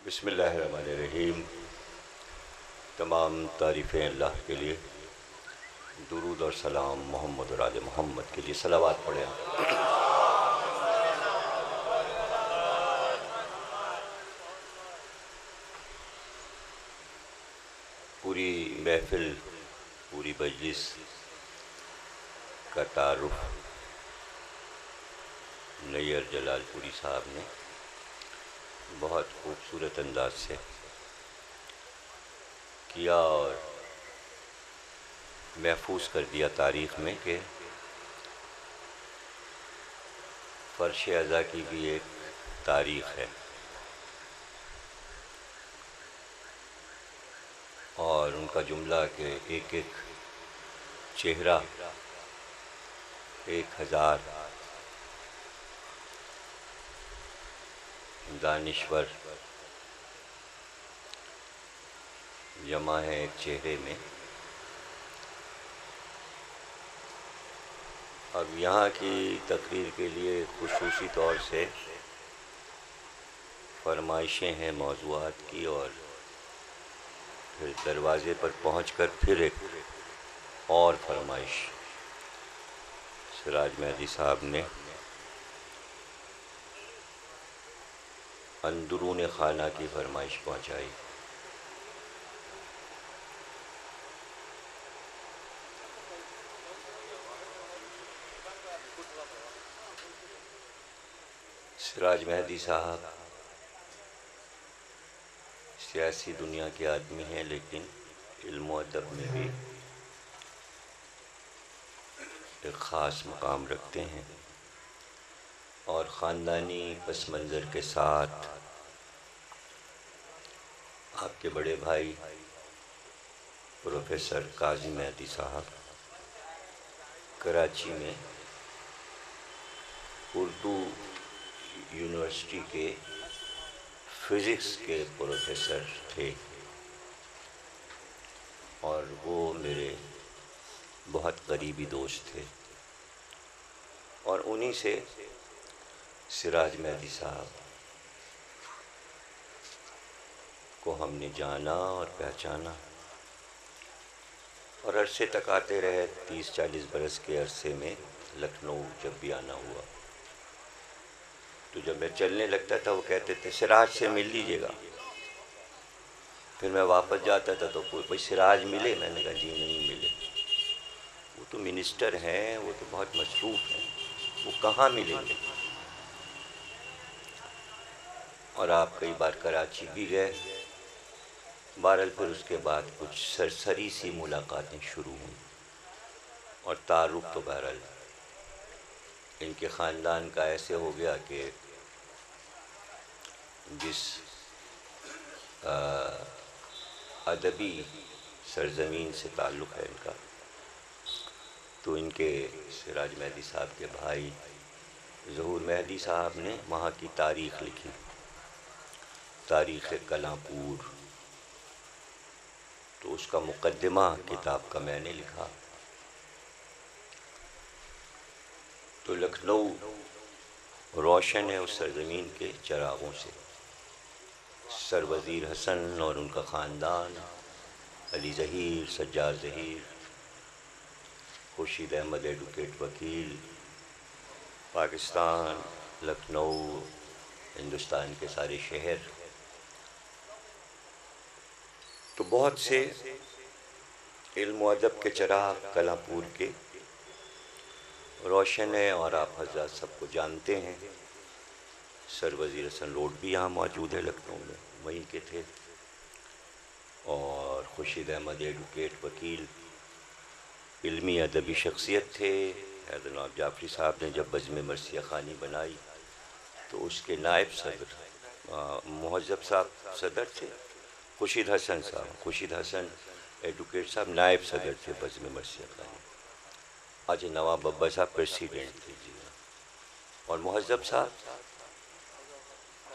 बिस्मिल्लाहिर्रहमानिर्रहीम। तमाम तारीफ़ें अल्लाह के लिए, दुरूद और सलाम मोहम्मद और आले मोहम्मद के लिए। सलावात पढ़ें। पूरी महफिल, पूरी मजलिस का तारुफ नैयर जलालपुरी साहब ने बहुत खूबसूरत अंदाज से किया और महफूज कर दिया तारीख़ में कि फ़र्श अज़ा की भी एक तारीख़ है और उनका जुमला के एक एक चेहरा 1000 दानिश्वर जमा है एक चेहरे में। अब यहाँ की तकरीर के लिए खुसूसी तौर से फरमाइशें हैं मौज़ूआत की, और फिर दरवाज़े पर पहुंचकर फिर एक और फरमाइश सिराज मेहदी साहब ने अंदरून खाना की फरमाइश पहुंचाई। सिराज मेहदी साहब सियासी दुनिया के आदमी हैं, लेकिन इल्म व अदब में भी एक ख़ास मकाम रखते हैं और ख़ानदानी पस मंज़र के साथ आपके बड़े भाई प्रोफेसर काजी मेहदी साहब कराची में उर्दू यूनिवर्सिटी के फ़िज़िक्स के प्रोफेसर थे और वो मेरे बहुत करीबी दोस्त थे। और उन्हीं से सिराज मेहदी साहब को हमने जाना और पहचाना और अरसे तक आते रहे। 30-40 बरस के अरसे में लखनऊ जब भी आना हुआ तो जब मैं चलने लगता था वो कहते थे सिराज से मिल लीजिएगा। फिर मैं वापस जाता था तो कोई भाई सिराज मिले? मैंने कहा जी नहीं मिले, वो तो मिनिस्टर हैं, वो तो बहुत मसरूफ़ हैं, वो कहाँ मिलेंगे। और आप कई बार कराची भी गए। बहरहाल फिर उसके बाद कुछ सरसरी सी मुलाकातें शुरू हुई और तारुफ तो बहरहाल इनके ख़ानदान का ऐसे हो गया कि जिस अदबी सरज़मीन से ताल्लुक़ है इनका, तो इनके सिराज मेहदी साहब के भाई ज़हूर मेहदी साहब ने वहाँ की तारीख़ लिखी, तारीख़ कलांपुर। तो उसका मुक़द्दिमा किताब का मैंने लिखा। तो लखनऊ रोशन है उस सरज़मीन के चरागों से। सर वज़ीर हसन और उनका ख़ानदान, अली ज़हीर, सज्जाद ज़हीर, खुर्शीद अहमद एडवोकेट वकील, पाकिस्तान, लखनऊ, हिंदुस्तान के सारे शहर, तो बहुत से इल्म व अदब के चराग कलांपुर के रोशन है। और आप हज़रात सबको जानते हैं, सर वज़ीर हसन रोड भी यहाँ मौजूद है लखनऊ में, वहीं के थे। और खुर्शीद अहमद एडवोकेट वकील इल्मी अदबी शख्सियत थे। जनाब जाफ़री साहब ने जब बज़्म मरसिया ख़ानी बनाई तो उसके नायब सदर मुहज़्ज़ब साहब सदर थे, खुर्शीद हसन एडवोकेट साहब नायब सदर थे बज़्म मरसिया ख़ानी। आज नवाब बब्बर साहब प्रेसिडेंट थे जी, और मुहज़्ज़ब साहब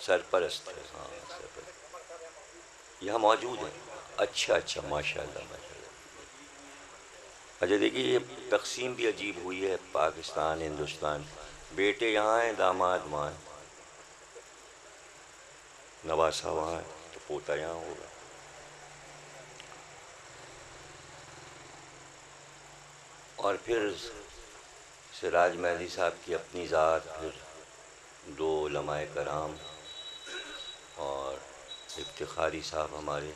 सरपरस्त थे। हाँ, सरपरस्त यहाँ मौजूद है। अच्छा माशाअल्लाह माशाअल्लाह। अच्छा देखिए, ये तकसीम भी अजीब हुई है, पाकिस्तान हिंदुस्तान, बेटे यहाँ हैं, दामाद वहाँ हैं, नवासा वहाँ है। तो पोता यहाँ होगा। और फिर सिराज मेहदी साहब की अपनी ज़ात, फिर दो उलमाए कराम और इफ्तिखारी साहब हमारे,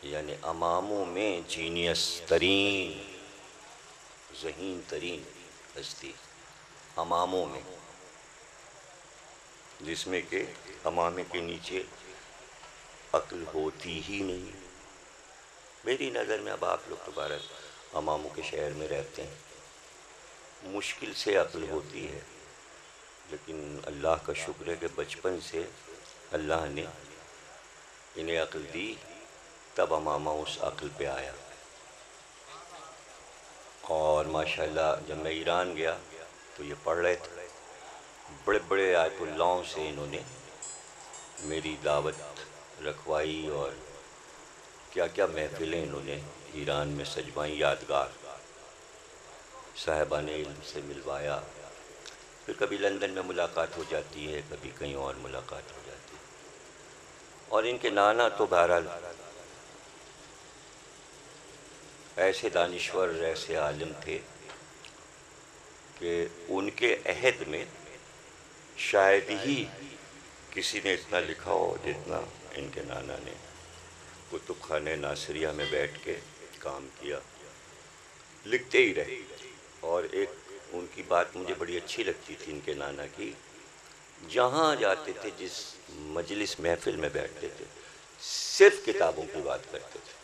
यानी अमामों में जीनियस तरीन, ज़हीन तरीन हस्ती अमामों में, जिसमें के अमामे के नीचे अक्ल होती ही नहीं। मेरी नज़र में, अब आप लोग तो भारत अमामों के शहर में रहते हैं, मुश्किल से अक्ल होती है, लेकिन अल्लाह का शुक्र है कि बचपन से अल्लाह ने इन्हें अक्ल दी, तब अमामा उस अक्ल पे आया। और माशाल्लाह जब मैं ईरान गया तो ये पढ़ रहे थे, बड़े बड़े आयतुल्लाहों से इन्होंने मेरी दावत रखवाई और क्या क्या महफिलें इन्होंने ईरान में सजवाई, यादगार। साहिबान इल्म से मिलवाया, फिर कभी लंदन में मुलाकात हो जाती है, कभी कहीं और मुलाकात हो जाती है। और इनके नाना तो बहरहाल ऐसे दानिश्वर, ऐसे आलिम थे कि उनके अहद में शायद ही किसी ने इतना लिखा हो जितना इनके नाना ने कुतुब खाने नासिरिया में बैठ के काम किया, लिखते ही रहे। और एक उनकी बात मुझे बड़ी अच्छी लगती थी इनके नाना की, जहाँ जाते थे, जिस मजलिस महफिल में बैठते थे, सिर्फ किताबों की बात करते थे।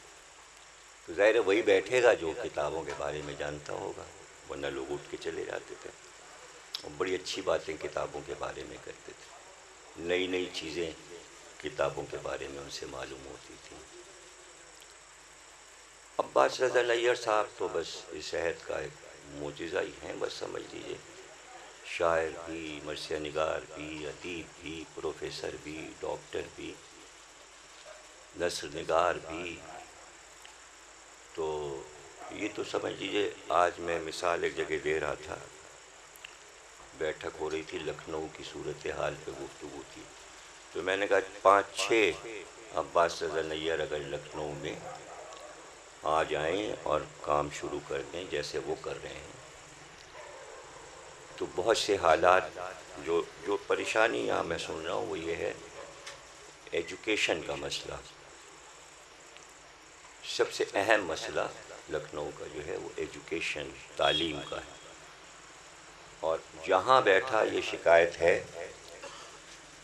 तो ज़ाहिर है वही बैठेगा जो किताबों के बारे में जानता होगा, वरना लोग उठ के चले जाते थे। और बड़ी अच्छी बातें किताबों के बारे में करते थे, नई नई चीज़ें किताबों के बारे में उनसे मालूम होती थी। अब्बास रज़ा नैयर साहब तो बस इस शहर का एक मोजिज़ा ही हैं, बस समझ लीजिए। शायर भी, मरसिया निगार भी, अदीब भी, प्रोफेसर भी, डॉक्टर भी, नस्र निगार भी। तो ये तो समझ लीजिए, आज मैं मिसाल एक जगह दे रहा था, बैठक हो रही थी, लखनऊ की सूरत हाल पे गुफ्तगू थी, तो मैंने कहा 5-6 अब्बास रज़ा नैयर अगर लखनऊ में आ जाएं और काम शुरू कर दें जैसे वो कर रहे हैं, तो बहुत से हालात, जो परेशानी यहाँ मैं सुन रहा हूँ वो ये है एजुकेशन का मसला। सबसे अहम मसला लखनऊ का जो है वो एजुकेशन, तालीम का है। और जहाँ बैठा ये शिकायत है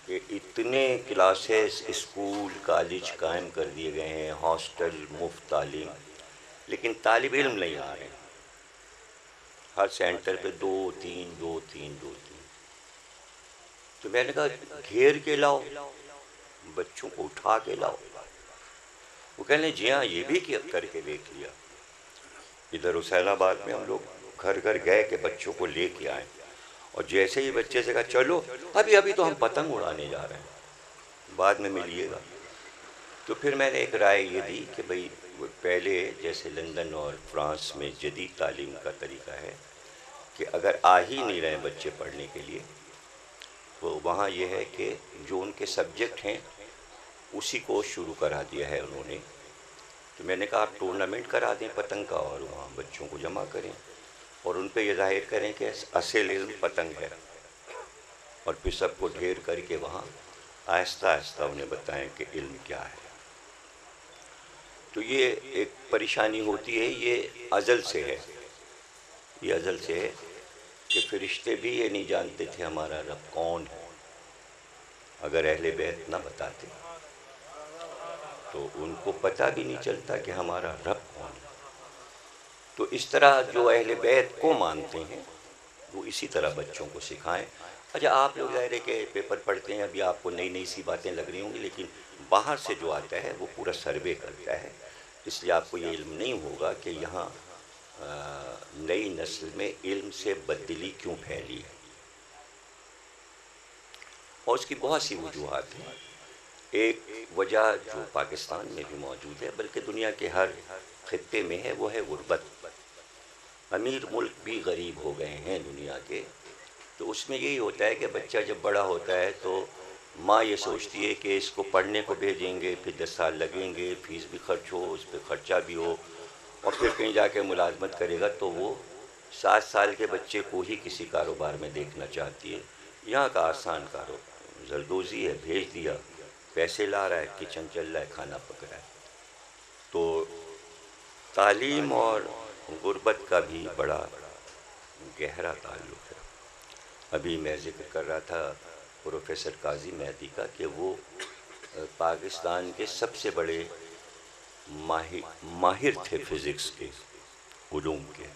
कि इतने क्लासेस, स्कूल, कॉलेज कायम कर दिए गए हैं, हॉस्टल, मुफ्त तालीम, लेकिन तालिब इल्म नहीं आ रहे। हर सेंटर पे 2-3, 2-3, 2-3। तो मैंने कहा घेर के लाओ, बच्चों को उठा के लाओ। वो कहने जी हाँ, ये भी करके देख लिया। इधर हुसैनाबाद में हम लोग घर घर गए कि बच्चों को लेके आए, और जैसे ही बच्चे से कहा चलो, अभी अभी तो हम पतंग उड़ाने जा रहे हैं, बाद में मिलिएगा। तो फिर मैंने एक राय ये दी कि भाई पहले जैसे लंदन और फ्रांस में जदीद तालीम का तरीका है कि अगर आ ही नहीं रहे बच्चे पढ़ने के लिए, तो वहाँ ये है कि जो उनके सब्जेक्ट हैं उसी को शुरू करा दिया है उन्होंने। तो मैंने कहा आप टूर्नामेंट करा दें पतंग का और वहाँ बच्चों को जमा करें और उन पे ये जाहिर करें कि असल इल्म पतंग है, और फिर सबको ढेर करके वहाँ आहिस्ता आहिस्ता उन्हें बताएं कि इल्म क्या है। तो ये एक परेशानी होती है, ये अज़ल से है, ये अज़ल से है कि फ़रिश्ते भी ये नहीं जानते थे हमारा रब कौन है। अगर अहले बैत ना बताते तो उनको पता भी नहीं चलता कि हमारा रब कौन है। तो इस तरह जो अहले बैत को मानते हैं वो इसी तरह बच्चों को सिखाएं। अच्छा, आप लोग ज़ाहिर है कि पेपर पढ़ते हैं, अभी आपको नई नई सी बातें लग रही होंगी, लेकिन बाहर से जो आता है वो पूरा सर्वे करता है, इसलिए आपको ये इल्म नहीं होगा कि यहाँ नई नस्ल में इल्म से बददिली क्यों फैली है। और उसकी बहुत सी वजूहात हैं। एक वजह जो पाकिस्तान में भी मौजूद है, बल्कि दुनिया के हर खित्ते में है, वो है गुर्बत। अमीर मुल्क भी गरीब हो गए हैं दुनिया के। तो उसमें यही होता है कि बच्चा जब बड़ा होता है तो माँ ये सोचती है कि इसको पढ़ने को भेजेंगे, फिर 10 साल लगेंगे, फीस भी खर्च हो, उस पर खर्चा भी हो, और फिर कहीं जाके मुलाजमत करेगा, तो वो 7 साल के बच्चे को ही किसी कारोबार में देखना चाहती है। यहाँ का आसान कारोबार जरदोज़ी है, भेज दिया, पैसे ला रहा है, किचन चल रहा है, खाना पक रहा है। तो तालीम और गुर्बत का भी बड़ा गहरा ताल्लुक़ है। अभी मैं ज़िक्र कर रहा था प्रोफेसर काजी मेहदी का कि वो पाकिस्तान के सबसे बड़े माहिर थे फ़िज़िक्स के, उलूम के।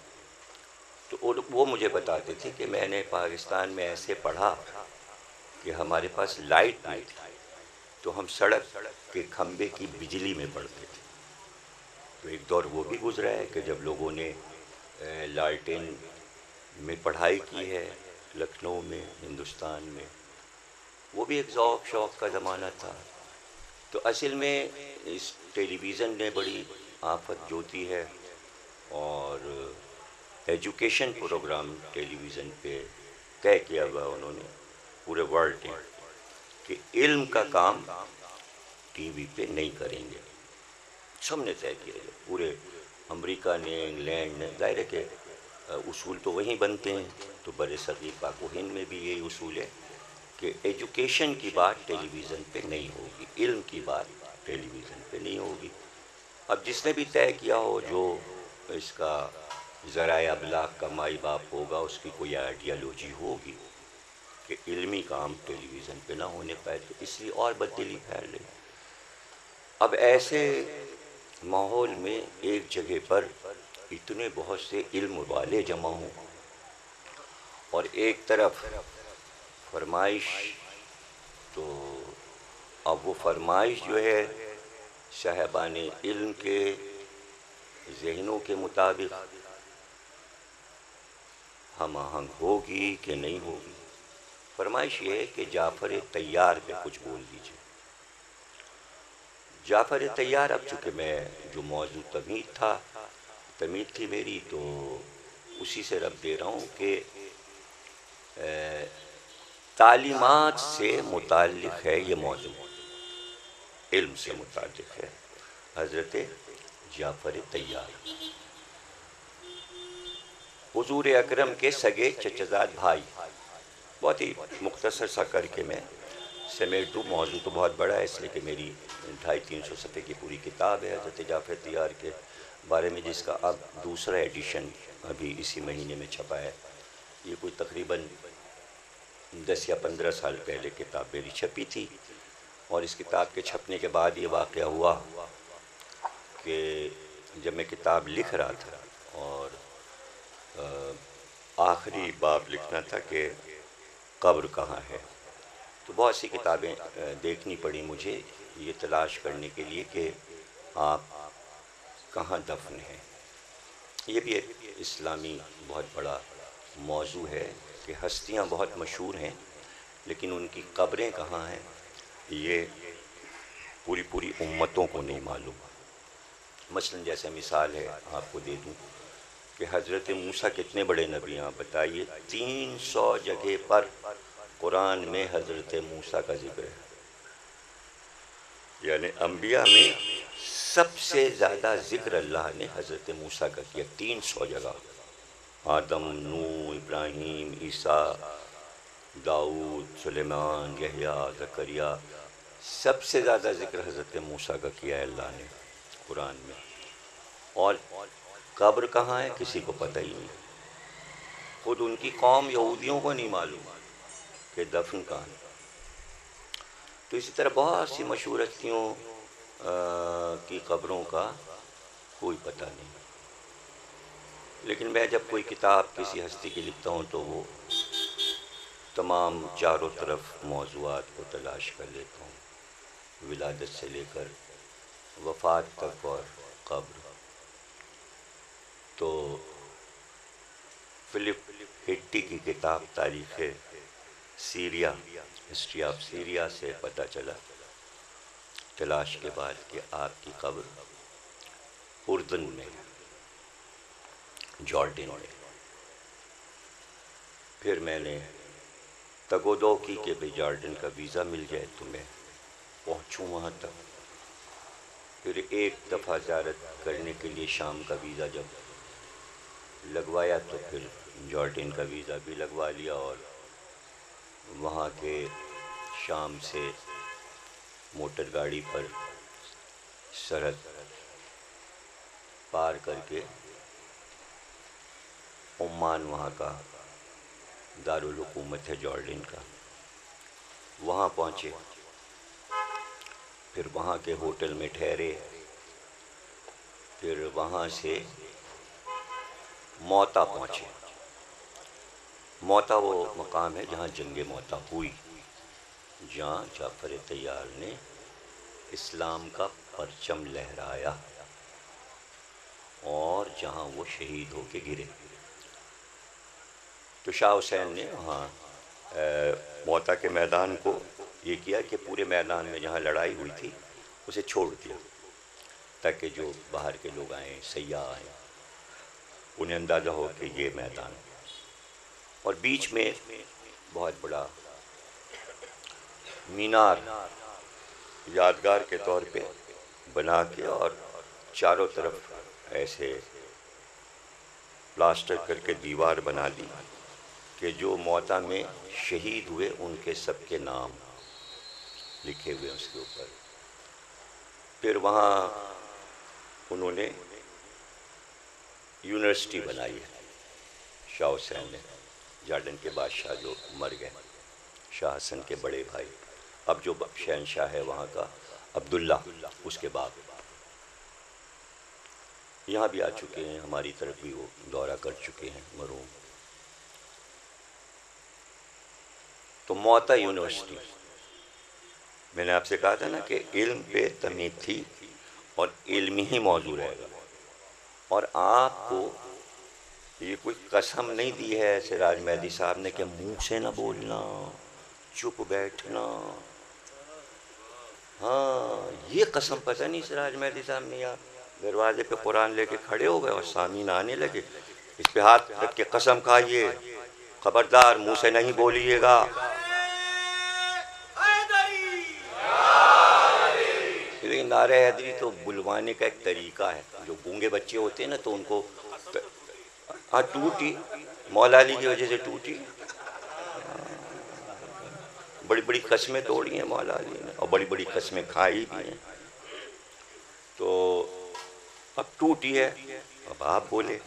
तो वो मुझे बताते थे कि मैंने पाकिस्तान में ऐसे पढ़ा कि हमारे पास लाइट नहीं थी, तो हम सड़क के खंबे की बिजली में पढ़ते थे। तो एक दौर वो भी गुजरा है कि जब लोगों ने लालटेन में पढ़ाई की है, लखनऊ में, हिंदुस्तान में। वो भी एक ज़ौक़ शौक़ का ज़माना था। तो असल में इस टेलीविज़न ने बड़ी आफत जोती है, और एजुकेशन प्रोग्राम टेलीविज़न पे तय किया हुआ उन्होंने पूरे वर्ल्ड में कि इल्म का काम टीवी पे नहीं करेंगे। सबने तय किया है, पूरे अमेरिका ने, इंग्लैंड ने, दायरे के उसूल तो वहीं बनते हैं। तो बड़े सगीर पाक व हिंद में भी यही उसूल है कि एजुकेशन की बात टेलीविज़न पे नहीं होगी, इल्म की बात टेलीविज़न पे नहीं होगी। अब जिसने भी तय किया हो, जो इसका ज़राए अबलाग का माई बाप होगा, उसकी कोई आइडियालॉजी होगी कि इल्मी काम टेलीविज़न पे ना होने पाए, तो इसलिए और बददिली फैल रही। अब ऐसे माहौल में एक जगह पर इतने बहुत से इल्म वाले जमा हों, और एक तरफ फरमाइश, तो अब वो फरमाइश जो है साहिबाने इल्म के ज़हनों के मुताबिक हम आहंग होगी कि नहीं होगी। फरमाइश ये है कि जाफ़र तैयार पे कुछ बोल दीजिए। जाफ़र तैयार, अब चूँकि मैं जो मौजूद तमीज़ थी मेरी, तो उसी से रब दे रहा हूँ कि तालीमात से मुताल्लिक़ है ये मौजू, इल्म से मुताल्लिक़ है। हज़रत जाफ़र तैयार हुज़ूर अकरम के सगे चचज़ाद भाई। बहुत ही मुख्तसर सा करके मैं समेट दूँ, मौजू तो बहुत बड़ा है, इसलिए कि मेरी 250-300 सफ़े की पूरी किताब है हज़रत जाफ़र तैयार के बारे में, जिसका अब दूसरा एडिशन अभी इसी महीने में छपा है। ये कोई तकरीबन 10 या 15 साल पहले किताब मेरी छपी थी, और इस किताब के छपने के बाद ये वाक़या हुआ कि जब मैं किताब लिख रहा था और आखिरी बाब लिखना था कि कब्र कहाँ है, तो बहुत सी किताबें देखनी पड़ी मुझे ये तलाश करने के लिए कि आप कहाँ दफन हैं। ये भी एक इस्लामी बहुत बड़ा मौजू है कि हस्तियाँ बहुत मशहूर हैं, लेकिन उनकी कब्रें कहाँ हैं ये पूरी पूरी उम्मतों को नहीं मालूम। मसलन जैसे मिसाल है आपको दे दूँ कि हज़रत मूसा कितने बड़े नबी हैं, आप बताइए। 300 जगह पर कुरान में हज़रत मूसा का जिक्र है, यानी अम्बिया में सबसे ज़्यादा ज़िक्र अल्लाह ने हज़रत मूसा का किया, 300 जगह। आदम, नूह, इब्राहीम, ईसा, दाऊद, सुलेमान, यहया, ज़करिया, सबसे ज़्यादा ज़िक्र हज़रत मूसा का किया है अल्लाह ने कुरान में। और कब्र कहाँ है किसी को पता ही नहीं, खुद उनकी कौम यहूदियों को नहीं मालूम कि दफन कहाँ है। तो इसी तरह बहुत सी मशहूर हस्तियों की कब्रों का कोई पता नहीं। लेकिन मैं जब कोई किताब किसी हस्ती की लिखता हूँ, तो वो तमाम चारों तरफ मौज़ूआत को तलाश कर लेता हूँ, विलादत से लेकर वफ़ात तक और कब्र। तो फिलिप हिट्टी की किताब तारीख़ सीरिया, हिस्ट्री ऑफ सीरिया से पता चला तलाश के बाद कि आपकी कब्र उर्दन में, जॉर्डन में। फिर मैंने तगोदो की कि भाई जॉर्डन का वीज़ा मिल जाए तो मैं पहुँचूँ वहाँ तक। फिर एक दफ़ा ज़ियारत करने के लिए शाम का वीज़ा जब लगवाया तो फिर जॉर्डन का वीज़ा भी लगवा लिया, और वहाँ के शाम से मोटर गाड़ी पर सरहद पार करके ओमान, वहाँ का दारुल हुकूमत है जॉर्डन का, वहाँ पहुँचे। फिर वहाँ के होटल में ठहरे। फिर वहाँ से मौता पहुँचे। मौता वो मकाम है जहाँ जंग मौता हुई, जहाँ जाफ़र तैयार ने इस्लाम का परचम लहराया और जहाँ वो शहीद होके गिरे। तो शाह हुसैन ने वहाँ मौता के मैदान को ये किया कि पूरे मैदान में जहाँ लड़ाई हुई थी उसे छोड़ दिया, ताकि जो बाहर के लोग आएँ, सयाह आएँ, उन्हें अंदाज़ा हो कि ये मैदान। और बीच में बहुत बड़ा मीनार यादगार के तौर पे बना के और चारों तरफ ऐसे प्लास्टर करके दीवार बना दी कि जो मौता में शहीद हुए उनके सबके नाम लिखे हुए उसके ऊपर। फिर वहाँ उन्होंने यूनिवर्सिटी बनाई है शाह हुसैन ने, जॉर्डन के बादशाह जो मर गए, शाह हसन के बड़े भाई, अब जो शहनशाह है वहाँ का अब्दुल्ला, उसके बाद यहाँ भी आ चुके हैं, हमारी तरफ भी वो दौरा कर चुके हैं मरहूम। तो मौता यूनिवर्सिटी, मैंने आपसे कहा था ना कि इल्म पे तमीद थी और इल्म ही मौजू रहेगा। और आपको ये कोई कसम नहीं दी है सिराज मेहदी साहब ने कि मुंह से ना बोलना, चुप बैठना। हाँ, ये कसम पता नहीं सिराज मेहदी साहब ने, यार दरवाजे पे कुरान लेके खड़े हो गए और सामीन आने लगे, इस पे हाथ रख के कसम खाइए, खबरदार मुंह से नहीं बोलिएगा। लेकिन नारे हैदरी तो बुलवाने का एक तरीका है। जो गूंगे बच्चे होते हैं ना तो उनको हाँ टूटी, मौला अली की वजह से टूटी, बड़ी बड़ी कस्में तोड़ी हैं मौला अली ने और बड़ी बड़ी कस्में खाई भी हैं, तो अब टूटी है। अब आप बोले,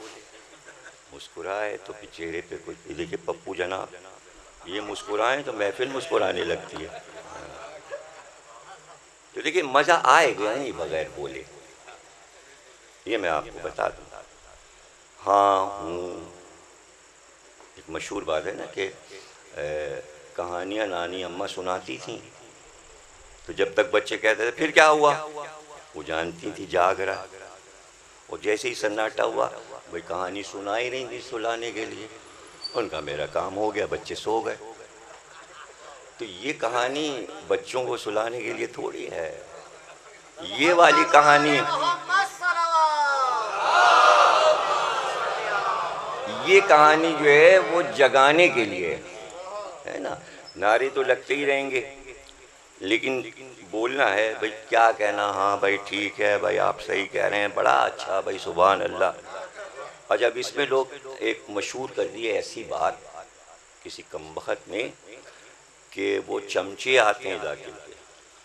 मुस्कुराए तो फिर चेहरे पे कुछ, देखिए पप्पू जनाब ये मुस्कुराएं तो महफिल मुस्कुराने लगती है। तो देखिए मज़ा आएगा नहीं बगैर बोले, ये मैं आपको बता दूँ। हाँ हूँ, एक मशहूर बात है ना कि कहानियाँ नानी अम्मा सुनाती थीं, तो जब तक बच्चे कहते थे फिर क्या हुआ, वो जानती थी जाग रहा, और जैसे ही सन्नाटा हुआ भाई कहानी सुना ही नहीं थी सुलाने के लिए, उनका मेरा काम हो गया, बच्चे सो गए। तो ये कहानी बच्चों को सुलाने के लिए थोड़ी है, ये वाली कहानी, ये कहानी जो है वो जगाने के लिए है ना। नारे तो लगते ही रहेंगे, लेकिन बोलना है भाई क्या कहना, हाँ भाई ठीक है भाई आप सही कह रहे हैं, बड़ा अच्छा भाई सुभान अल्लाह। और जब इसमें लोग एक मशहूर कर दिए ऐसी बात किसी कमबख्त में कि वो चमचे आते हैं जाके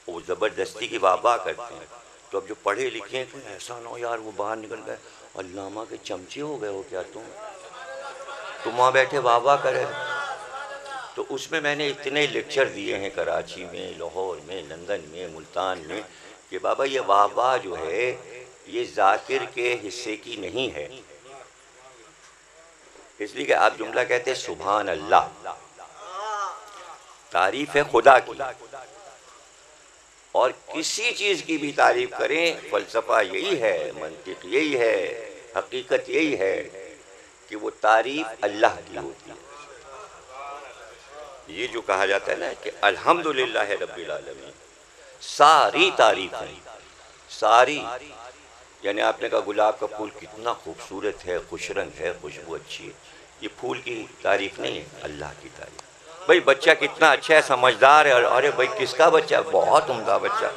वो ज़बरदस्ती की वाह करते हैं, तो अब जो पढ़े लिखे हैं ऐसा ना हो यार वो बाहर निकल गए अल्लामा के चमचे हो गए हो क्या तुम वहाँ बैठे वाह करे। तो उसमें मैंने इतने लेक्चर दिए हैं कराची में, लाहौर में, लंदन में, मुल्तान में, कि बाबा ये वाह जो है ये जाकिर के हिस्से की नहीं है, इसलिए कि आप जुमला कहते हैं सुभान अल्लाह, तारीफ है खुदा की, और किसी चीज़ की भी तारीफ करें फ़लसफ़ा यही है, मंतिक यही है, हकीकत यही है कि वो तारीफ अल्लाह की होती है। ये जो कहा जाता है ना कि अल्हम्दुलिल्लाह रब्बिल आलमीन, सारी तारीफ है, सारी, यानी आपने कहा गुलाब का फूल कितना खूबसूरत है, खुश रंग है, खुशबू अच्छी है, ये फूल की तारीफ नहीं है, अल्लाह की तारीफ। भाई बच्चा कितना अच्छा है, समझदार है, और अरे भाई किसका बच्चा, बहुत उम्दा बच्चा,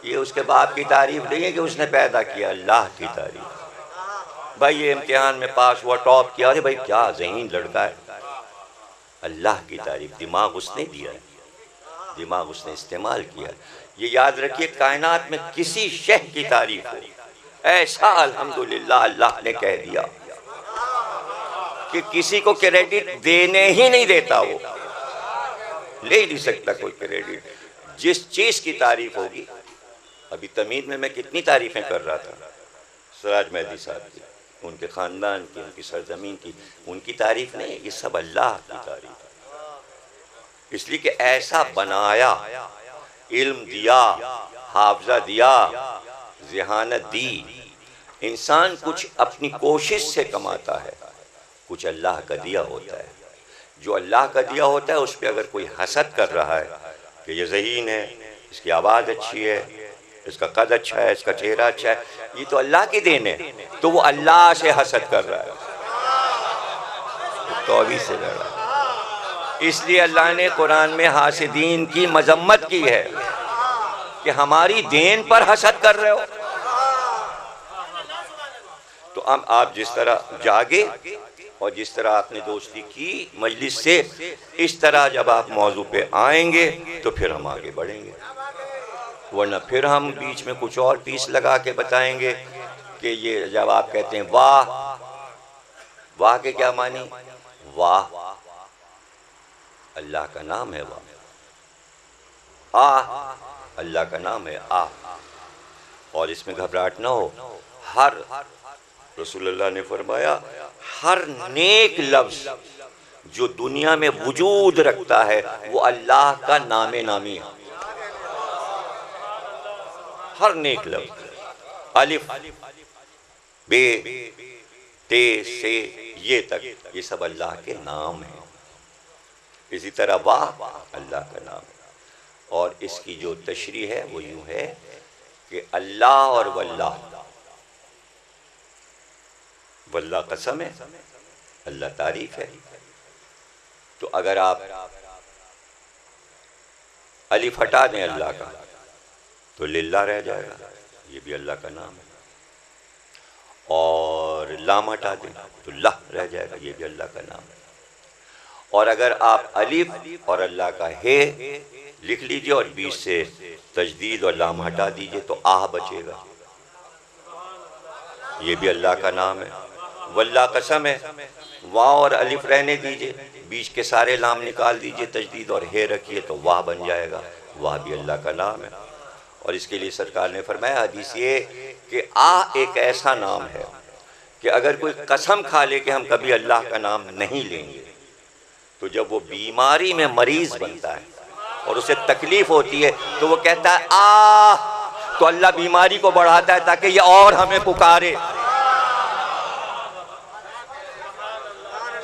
ये उसके बाप की तारीफ नहीं है कि उसने पैदा किया, अल्लाह की तारीफ। भाई ये इम्तिहान में पास हुआ, टॉप किया, अरे भाई क्या ज़हीन लड़का है, अल्लाह की तारीफ। दिमाग उसने दिया है, दिमाग उसने इस्तेमाल किया। ये याद रखिए, कायनात में किसी शह की तारीफ हो, ऐसा अल्हम्दुलिल्लाह अल्लाह ने कह दिया कि किसी को क्रेडिट देने ही नहीं देता, वो ले ही नहीं सकता कोई क्रेडिट। जिस चीज़ की तारीफ होगी, अभी तमीद में मैं कितनी तारीफ़ें कर रहा था सिराज मेहदी साहब की, उनके ख़ानदान की, उनकी सरजमीन की, उनकी तारीफ़ नहीं, ये सब अल्लाह की तारीफ़ है। इसलिए कि ऐसा बनाया, इल्म दिया, हाफ़ज़ा दिया, ज़हानत दी। इंसान कुछ अपनी कोशिश से कमाता है, कुछ अल्लाह का दिया होता है। जो अल्लाह का दिया होता है उस पर अगर कोई हसद कर रहा है कि ये ज़हीन है, इसकी आवाज़ अच्छी है, इसका कद अच्छा है, इसका चेहरा अच्छा है, ये तो अल्लाह की देन है, तो वो अल्लाह से हसद कर रहा है, तो अभी से लड़ा। इसलिए अल्लाह ने कुरान में हासिदीन की मजम्मत की है कि हमारी देन पर हसद कर रहे हो। तो अब आप जिस तरह जागे और जिस तरह आपने दोस्ती की मजलिस से, इस तरह जब आप मौजू पे आएंगे तो फिर हम आगे बढ़ेंगे, वरना फिर हम बीच में कुछ और पीस लगा के बताएंगे कि ये जब आप कहते हैं वाह, वाह के क्या मानी, वाह अल्लाह का नाम है, वाह अल्लाह का नाम है, और इसमें घबराहट ना हो। हर रसूलुल्लाह ने फरमाया, हर नेक लफ्ज जो दुनिया में वजूद रखता है वो अल्लाह का नामे नामी है। हर नेक लफ्ज, अलिफ बे ते से ये तक, ये सब अल्लाह के नाम है। इसी तरह वाह अल्लाह का नाम है। और इसकी जो तशरीह है वो यूं है कि अल्लाह और वल्लाह, वल्लाह कसम है, अल्लाह तारीफ है। तो अगर आप अलिफ हटा दें अल्लाह का तो लिल्लाह रह जाएगा, ये भी अल्लाह का नाम है। और लाम हटा दें तो लह रह जाएगा, ये भी अल्लाह का नाम है। और अगर आप अलिफ और अल्लाह का है लिख लीजिए और बीच से तजदीद और लाम हटा दीजिए तो आह बचेगा, ये भी अल्लाह का नाम है। वल्लाह कसम है, वाह और अलिफ रहने दीजिए, बीच के सारे लाम निकाल दीजिए, तजदीद और है रखिए तो वाह बन जाएगा, वाह भी अल्लाह का नाम है। और इसके लिए सरकार ने फरमाया हदीस ये कि एक ऐसा नाम है कि अगर कोई कसम खा ले कि हम कभी अल्लाह का नाम नहीं लेंगे, तो जब वो बीमारी में मरीज बनता है और उसे तकलीफ होती है तो वो कहता है तो अल्लाह बीमारी को बढ़ाता है ताकि ये और हमें पुकारे।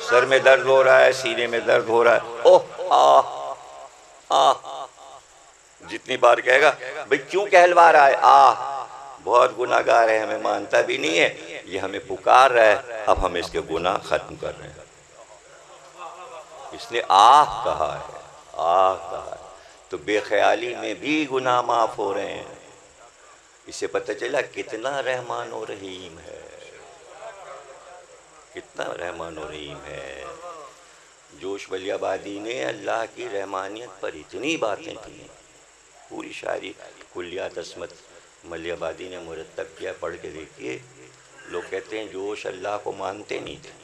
सर में दर्द हो रहा है, सीने में दर्द हो रहा है, ओह जितनी बार कहेगा भाई क्यों कहलवा रहा है, बहुत गुनाहगार है, हमें मानता भी नहीं है, ये हमें पुकार रहा है, अब हम इसके गुनाह खत्म कर रहे हैं। इसने कहा है, कहा है, तो बेख्याली में भी गुनाह माफ हो रहे हैं। इससे पता चला कितना रहमान और रहीम है, कितना रहमान और रहीम है। जोश वलियाबादी ने अल्लाह की रहमानियत पर इतनी बातें की, पूरी शायरी कुल्लियात अस्मत मलियाबादी ने मुरतब किया, पढ़ के देखिए। लोग कहते हैं जोश अल्लाह को मानते नहीं थे,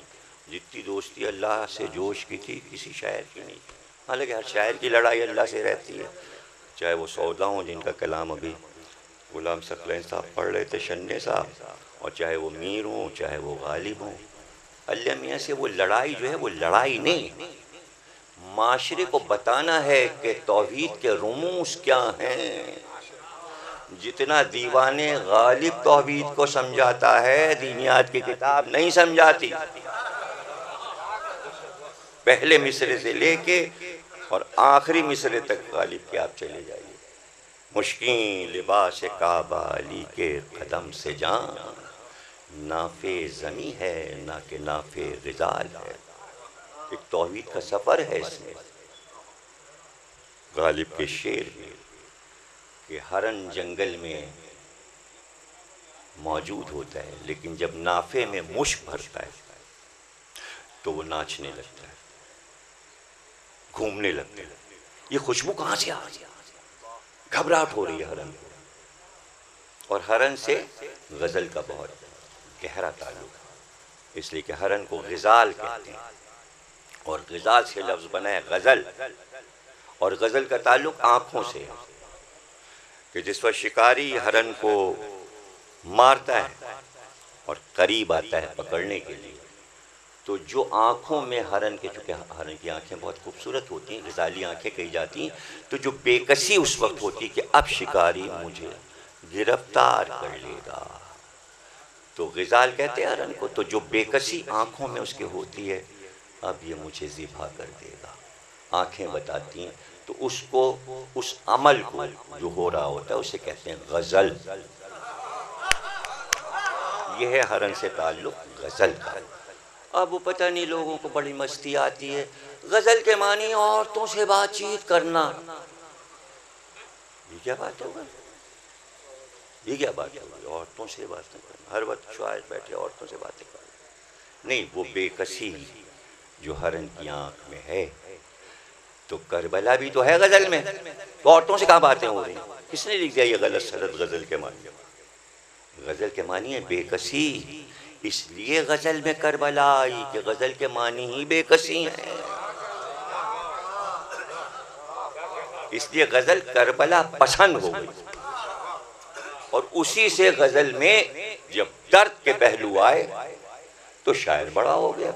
जितनी दोस्ती अल्लाह से जोश की थी किसी शायर की नहीं थी। हालांकि हर शायर की लड़ाई अल्लाह से रहती है, चाहे वो सौदा हों जिनका कलाम अभी गुलाम सकलैन साहब पढ़ रहे थे, शन्ने साहब, और चाहे वो मीर हों, चाहे वो गालिब हों। अल्लाह मियाँ से वो लड़ाई जो है वो लड़ाई नहीं, माशरे को बताना है कि तौहीद के रुमूस क्या हैं। जितना दीवाने गालिब तौहीद को समझाता है, दीनियात की किताब नहीं समझाती। पहले मिसरे से लेके और आखिरी मिसरे तक गालिब के आप चले जाइए। मुश्किल लिबास काबा अली के कदम से जान, नाफे ज़मी है ना कि नाफे रिजाल है। एक तौहीद का सफ़र है इसमें, गालिब के शेर में कि हरन जंगल में मौजूद होता है, लेकिन जब नाफे में मुश्क भरता है तो वो नाचने लगता है, घूमने लगता है। ये खुशबू कहाँ से आ रही है? घबराहट हो रही है हरन को। और हरन से गज़ल का बहुत गहरा ताल्लुक है, इसलिए कि हरन को ग़िज़ाल कहते हैं और ग़िज़ाल से लफ्ज़ बना है गज़ल। और गज़ल का ताल्लुक आँखों से है कि जिस वक्त शिकारी हरन को मारता है और करीब आता है पकड़ने के लिए, तो जो आँखों में हरन के, चूँकि हरन की आँखें बहुत खूबसूरत होती हैं, ग़िज़ाली आँखें कही जाती हैं, तो जो बेकसी उस वक्त होती है कि अब शिकारी मुझे गिरफ्तार कर लेगा, तो ग़िज़ाल कहते हैं हरन को। तो जो बेकसी आँखों में उसके होती है, अब ये मुझे ज़िबा कर देगा, आँखें बताती हैं। तो उसको, उस अमल को जो हो रहा होता है, उसे कहते हैं गज़ल। यह है हरन से ताल्लुक़ गज़ल का। अब वो पता नहीं लोगों को बड़ी मस्ती आती है, गज़ल के मानी औरतों से बातचीत करना। ये क्या बात होगा? ये क्या बात होगी? औरतों से बातें करना, हर वक्त शायर बैठे औरतों से बातें करना। नहीं, वो बेकसी जो हरन की आंख में है, तो करबला भी तो है गज़ल में, तो औरतों से कहाँ बातें हो रही? किसने लिख दिया ये गलत सलत गज़ल के मानी? गज़ल के मानी है बेकसी, इसलिए गज़ल में करबला आई कि गज़ल के मानी ही बेकसी हैं, इसलिए गज़ल करबला पसंद हो गई। और उसी से गज़ल में जब दर्द के पहलू आए तो शायर बड़ा हो गया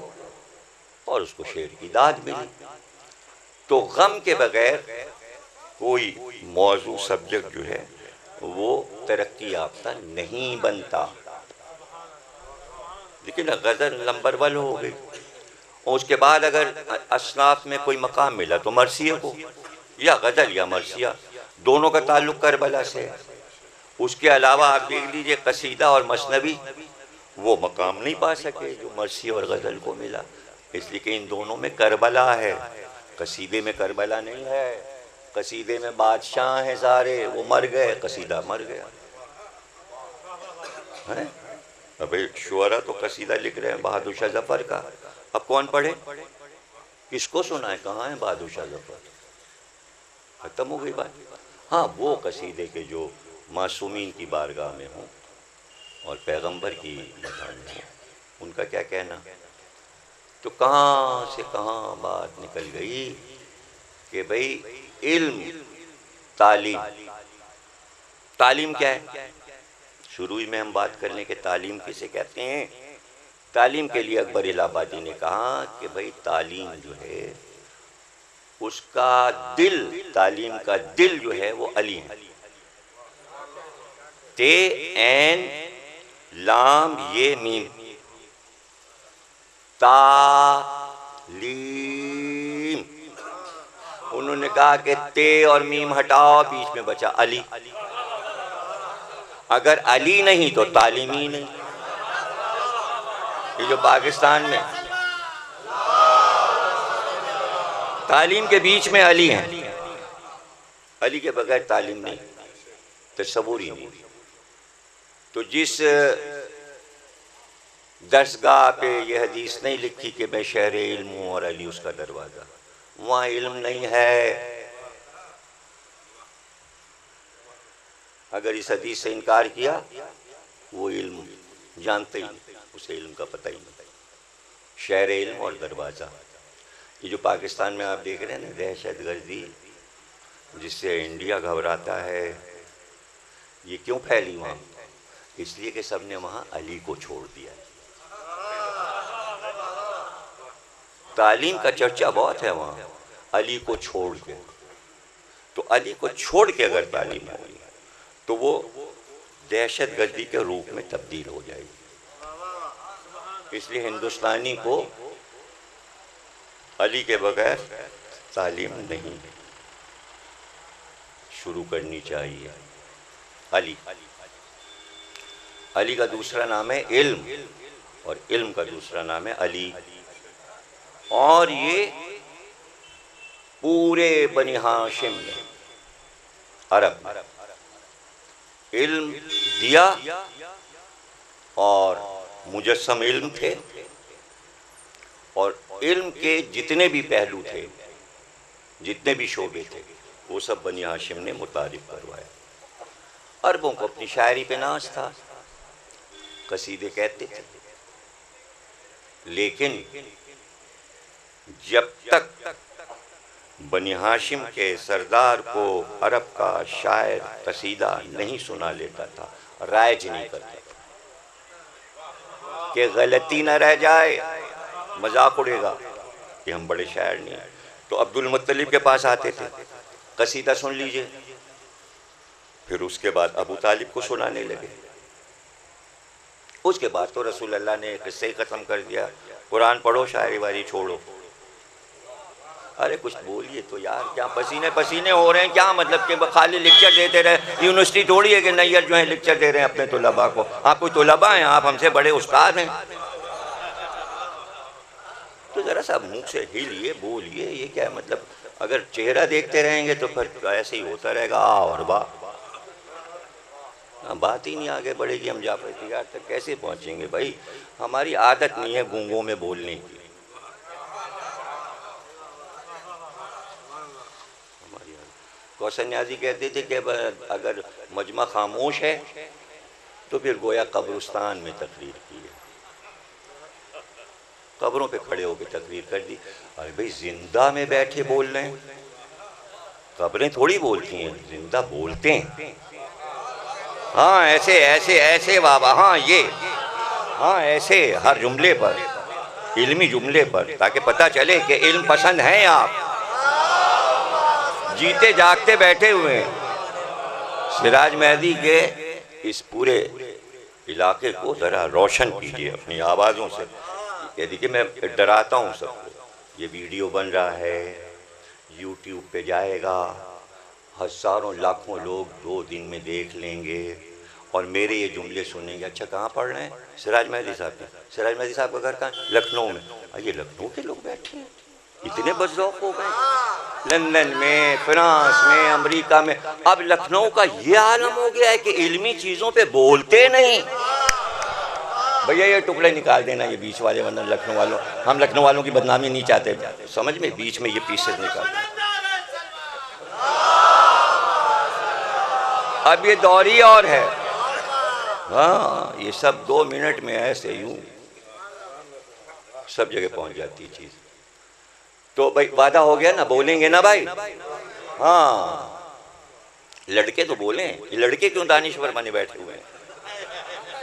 और उसको शेर की दाद मिली। तो गम के बगैर कोई मौजू सब्जेक्ट जो है वो तरक्की याफ्ता नहीं बनता। लेकिन गज़ल नंबर 1 हो गई, और उसके बाद अगर असनाफ में कोई मकाम मिला तो मरसिया को, या गज़ल या मरसिया, दोनों का ताल्लुक़ करबला से है। उसके अलावा आप देख लीजिए कसीदा और मसनवी, वो मकाम नहीं पा सके जो मरसिया और गज़ल को मिला, इसलिए कि इन दोनों में करबला है, कसीदे में करबला नहीं है। कसीदे में बादशाह हैं सारे, वो मर गए, कसीदा मर गया है। अबे शुअरा तो कसीदा लिख रहे हैं बहादुर शाह जफर का, अब कौन पढ़े, किसको सुनाए, कहाँ है बहादुर शाह जफर? खत्म हो गई बात। हाँ, वो कसीदे के जो मासूमीन की बारगाह में हों और पैगंबर की मकान में हों, उनका क्या कहना। तो कहाँ से कहाँ बात निकल गई कि भाई इल्म, तालीम, तालीम क्या है? शुरू ही में हम बात कर लें कि तालीम किसे कहते हैं। तालीम के लिए अकबर इलाहाबादी ने कहा कि भाई तालीम जो है उसका दिल, तालीम का दिल जो है वो अली है। ते ऐन लाम ये मीम, तालीम। उन्होंने कहा कि ते और मीम हटाओ, बीच में बचा अली। अगर अली नहीं तो तालीम ही नहीं। ये जो पाकिस्तान में तालीम के बीच में अली हैं, अली के बगैर तालीम नहीं, तस्वुर ही नहीं। तो जिस दरसगाह पे यह हदीस नहीं लिखी कि मैं शहर इल्म हूँ और अली उसका दरवाज़ा, वहाँ इल्म नहीं है। अगर इस हदीस से इनकार किया, वो इल्म जानते ही नहीं, उसे इल्म का पता ही नहीं। शहर इल्म और दरवाज़ा, ये जो पाकिस्तान में आप देख रहे हैं ना दहशत गर्दी, जिससे इंडिया घबराता है, ये क्यों फैली वहाँ? इसलिए कि सबने वहाँ अली को छोड़ दिया। तालीम का चर्चा बहुत है वहाँ, अली को छोड़ के। तो अली को छोड़ के अगर तालीम होगी तो वो दहशत गर्दी के रूप में तब्दील हो जाएगी। इसलिए हिंदुस्तानी को अली के बगैर तालीम नहीं शुरू करनी चाहिए। अली, अली का दूसरा नाम है इल्म, और इल्म का दूसरा नाम है अली। और ये पूरे बनी हाशिम ने, अरब में इल्म दिया और मुजस्सम इल्म थे, और इल्म के जितने भी पहलू थे, जितने भी शोबे थे, वो सब बनी हाशिम ने मुतारिफ करवाया। अरबों को अपनी शायरी पे नाज था, कसीदे कहते थे, लेकिन जब तक बनी हाशिम के सरदार को अरब का शायर कसीदा नहीं सुना लेता था, रायज नहीं करता था कि गलती न रह जाए, मजाक उड़ेगा कि हम बड़े शायर नहीं। तो अब्दुल मुत्तलिब के पास आते थे, कसीदा सुन लीजिए, फिर उसके बाद अबू तालिब को सुनाने लगे। उसके बाद तो रसूल अल्लाह ने किस्से ख़त्म कर दिया, कुरान पढ़ो, शायरी वारी छोड़ो। अरे कुछ बोलिए तो यार, क्या पसीने पसीने हो रहे हैं, क्या मतलब कि खाली लेक्चर देते रहे? यूनिवर्सिटी थोड़ी है कि नैयर जो है लेक्चर दे रहे हैं अपने तुलबा को। आप कोई तुलबा हैं, आप हमसे बड़े उस्ताद हैं, तो ज़रा सा मुँह से हिलिए, बोलिए। ये क्या मतलब, अगर चेहरा देखते रहेंगे तो फिर ऐसे ही होता रहेगा, आ और वाह, बात ही नहीं आगे बढ़ेगी। हम जाफर तियार तक कैसे पहुँचेंगे भाई? हमारी आदत नहीं है गूंगों में बोलने की। कौसर न्याज़ी कहते थे कि अगर मजमा खामोश है तो फिर गोया कब्रिस्तान में तकरीर की है, कब्रों पे खड़े होकर तकरीर कर दी। अरे भाई जिंदा में बैठे बोल रहे हैं, कब्रें थोड़ी बोलती हैं, जिंदा बोलते हैं। हाँ ऐसे ऐसे ऐसे बाबा, हाँ ये, हाँ ऐसे हर जुमले पर, इल्मी जुमले पर, ताकि पता चले कि इल्म पसंद हैं आप, जीते जागते बैठे हुए हैं। सिराज मेहदी के इस पूरे इलाके को ज़रा रोशन कीजिए अपनी आवाज़ों से। ये देखिए मैं डराता हूँ सबको, ये वीडियो बन रहा है, यूट्यूब पे जाएगा, हज़ारों लाखों लोग 2 दिन में देख लेंगे और मेरे ये जुमले सुनेंगे। अच्छा कहाँ पढ़ रहे हैं? सिराज मेहदी साहब ने। सिराज मेहदी साहब का घर कहाँ? लखनऊ में। ये लखनऊ के लोग बैठे हैं, इतने बज़ौक़ हो गए, लंदन में, फ्रांस में, अमेरिका में। अब लखनऊ का ये आलम हो गया है कि इल्मी चीज़ों पे बोलते नहीं। भैया ये टुकड़े निकाल देना, ये बीच वाले, वरना लखनऊ वालों, हम लखनऊ वालों की बदनामी नहीं चाहते, समझ में, बीच में ये पीसेस निकाल देना। अब ये दौरी और है, हाँ ये सब 2 मिनट में ऐसे यूं सब जगह पहुंच जाती है चीज़। तो भाई वादा हो गया ना, बोलेंगे ना भाई? हाँ लड़के तो बोलें, ये लड़के क्यों दानिश्वर बने बैठे हुए हैं?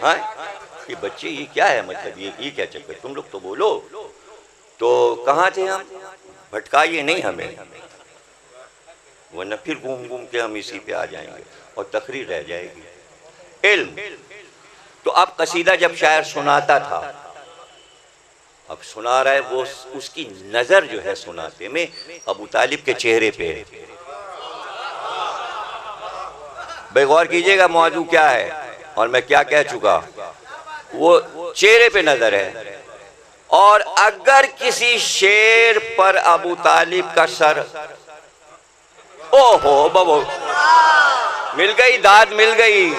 हाँ ये बच्चे, ये क्या है मतलब, ये क्या चक्कर? तुम लोग तो बोलो। तो कहाँ थे हम? भटकाइए नहीं हमें, वरना फिर घूम घूम के हम इसी पे आ जाएंगे और तकरीर रह जाएगी। इल्म। तो अब कसीदा जब शायर सुनाता था, अब सुना रहा है वो, उसकी नजर जो है सुनाते में अबू तालिब के चेहरे पे है। भाई गौर कीजिएगा मौजू क्या है और मैं क्या कह चुका, वो चेहरे पे नजर है। और अगर किसी शेर पर अबू तालिब का सर, ओहो बबो, मिल गई दाद, मिल गई।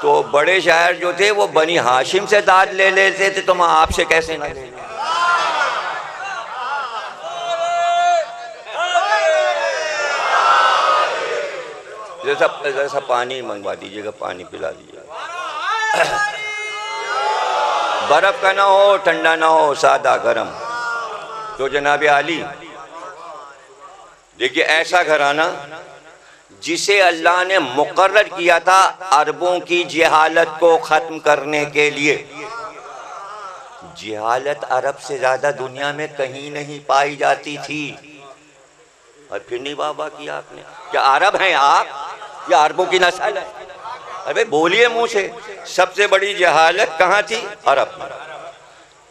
तो बड़े शायर जो थे वो बनी हाशिम से दाद ले लेते थे, तो मैं आपसे कैसे ना ले लूं? जैसा पानी मंगवा दीजिएगा, पानी पिला दीजिएगा, बर्फ का ना हो, ठंडा ना हो, सादा गरम। तो जनाब आली देखिए, ऐसा घराना जिसे अल्लाह ने मुकर्रर किया था अरबों की जहालत को ख़त्म करने के लिए। जहालत अरब से ज़्यादा दुनिया में कहीं नहीं पाई जाती थी। और फिर नहीं वाह वाह किया आपने, क्या अरब हैं आप या अरबों की नस्ल है? अरे बोलिए मुँह से, सबसे बड़ी जहालत कहाँ थी? अरब में।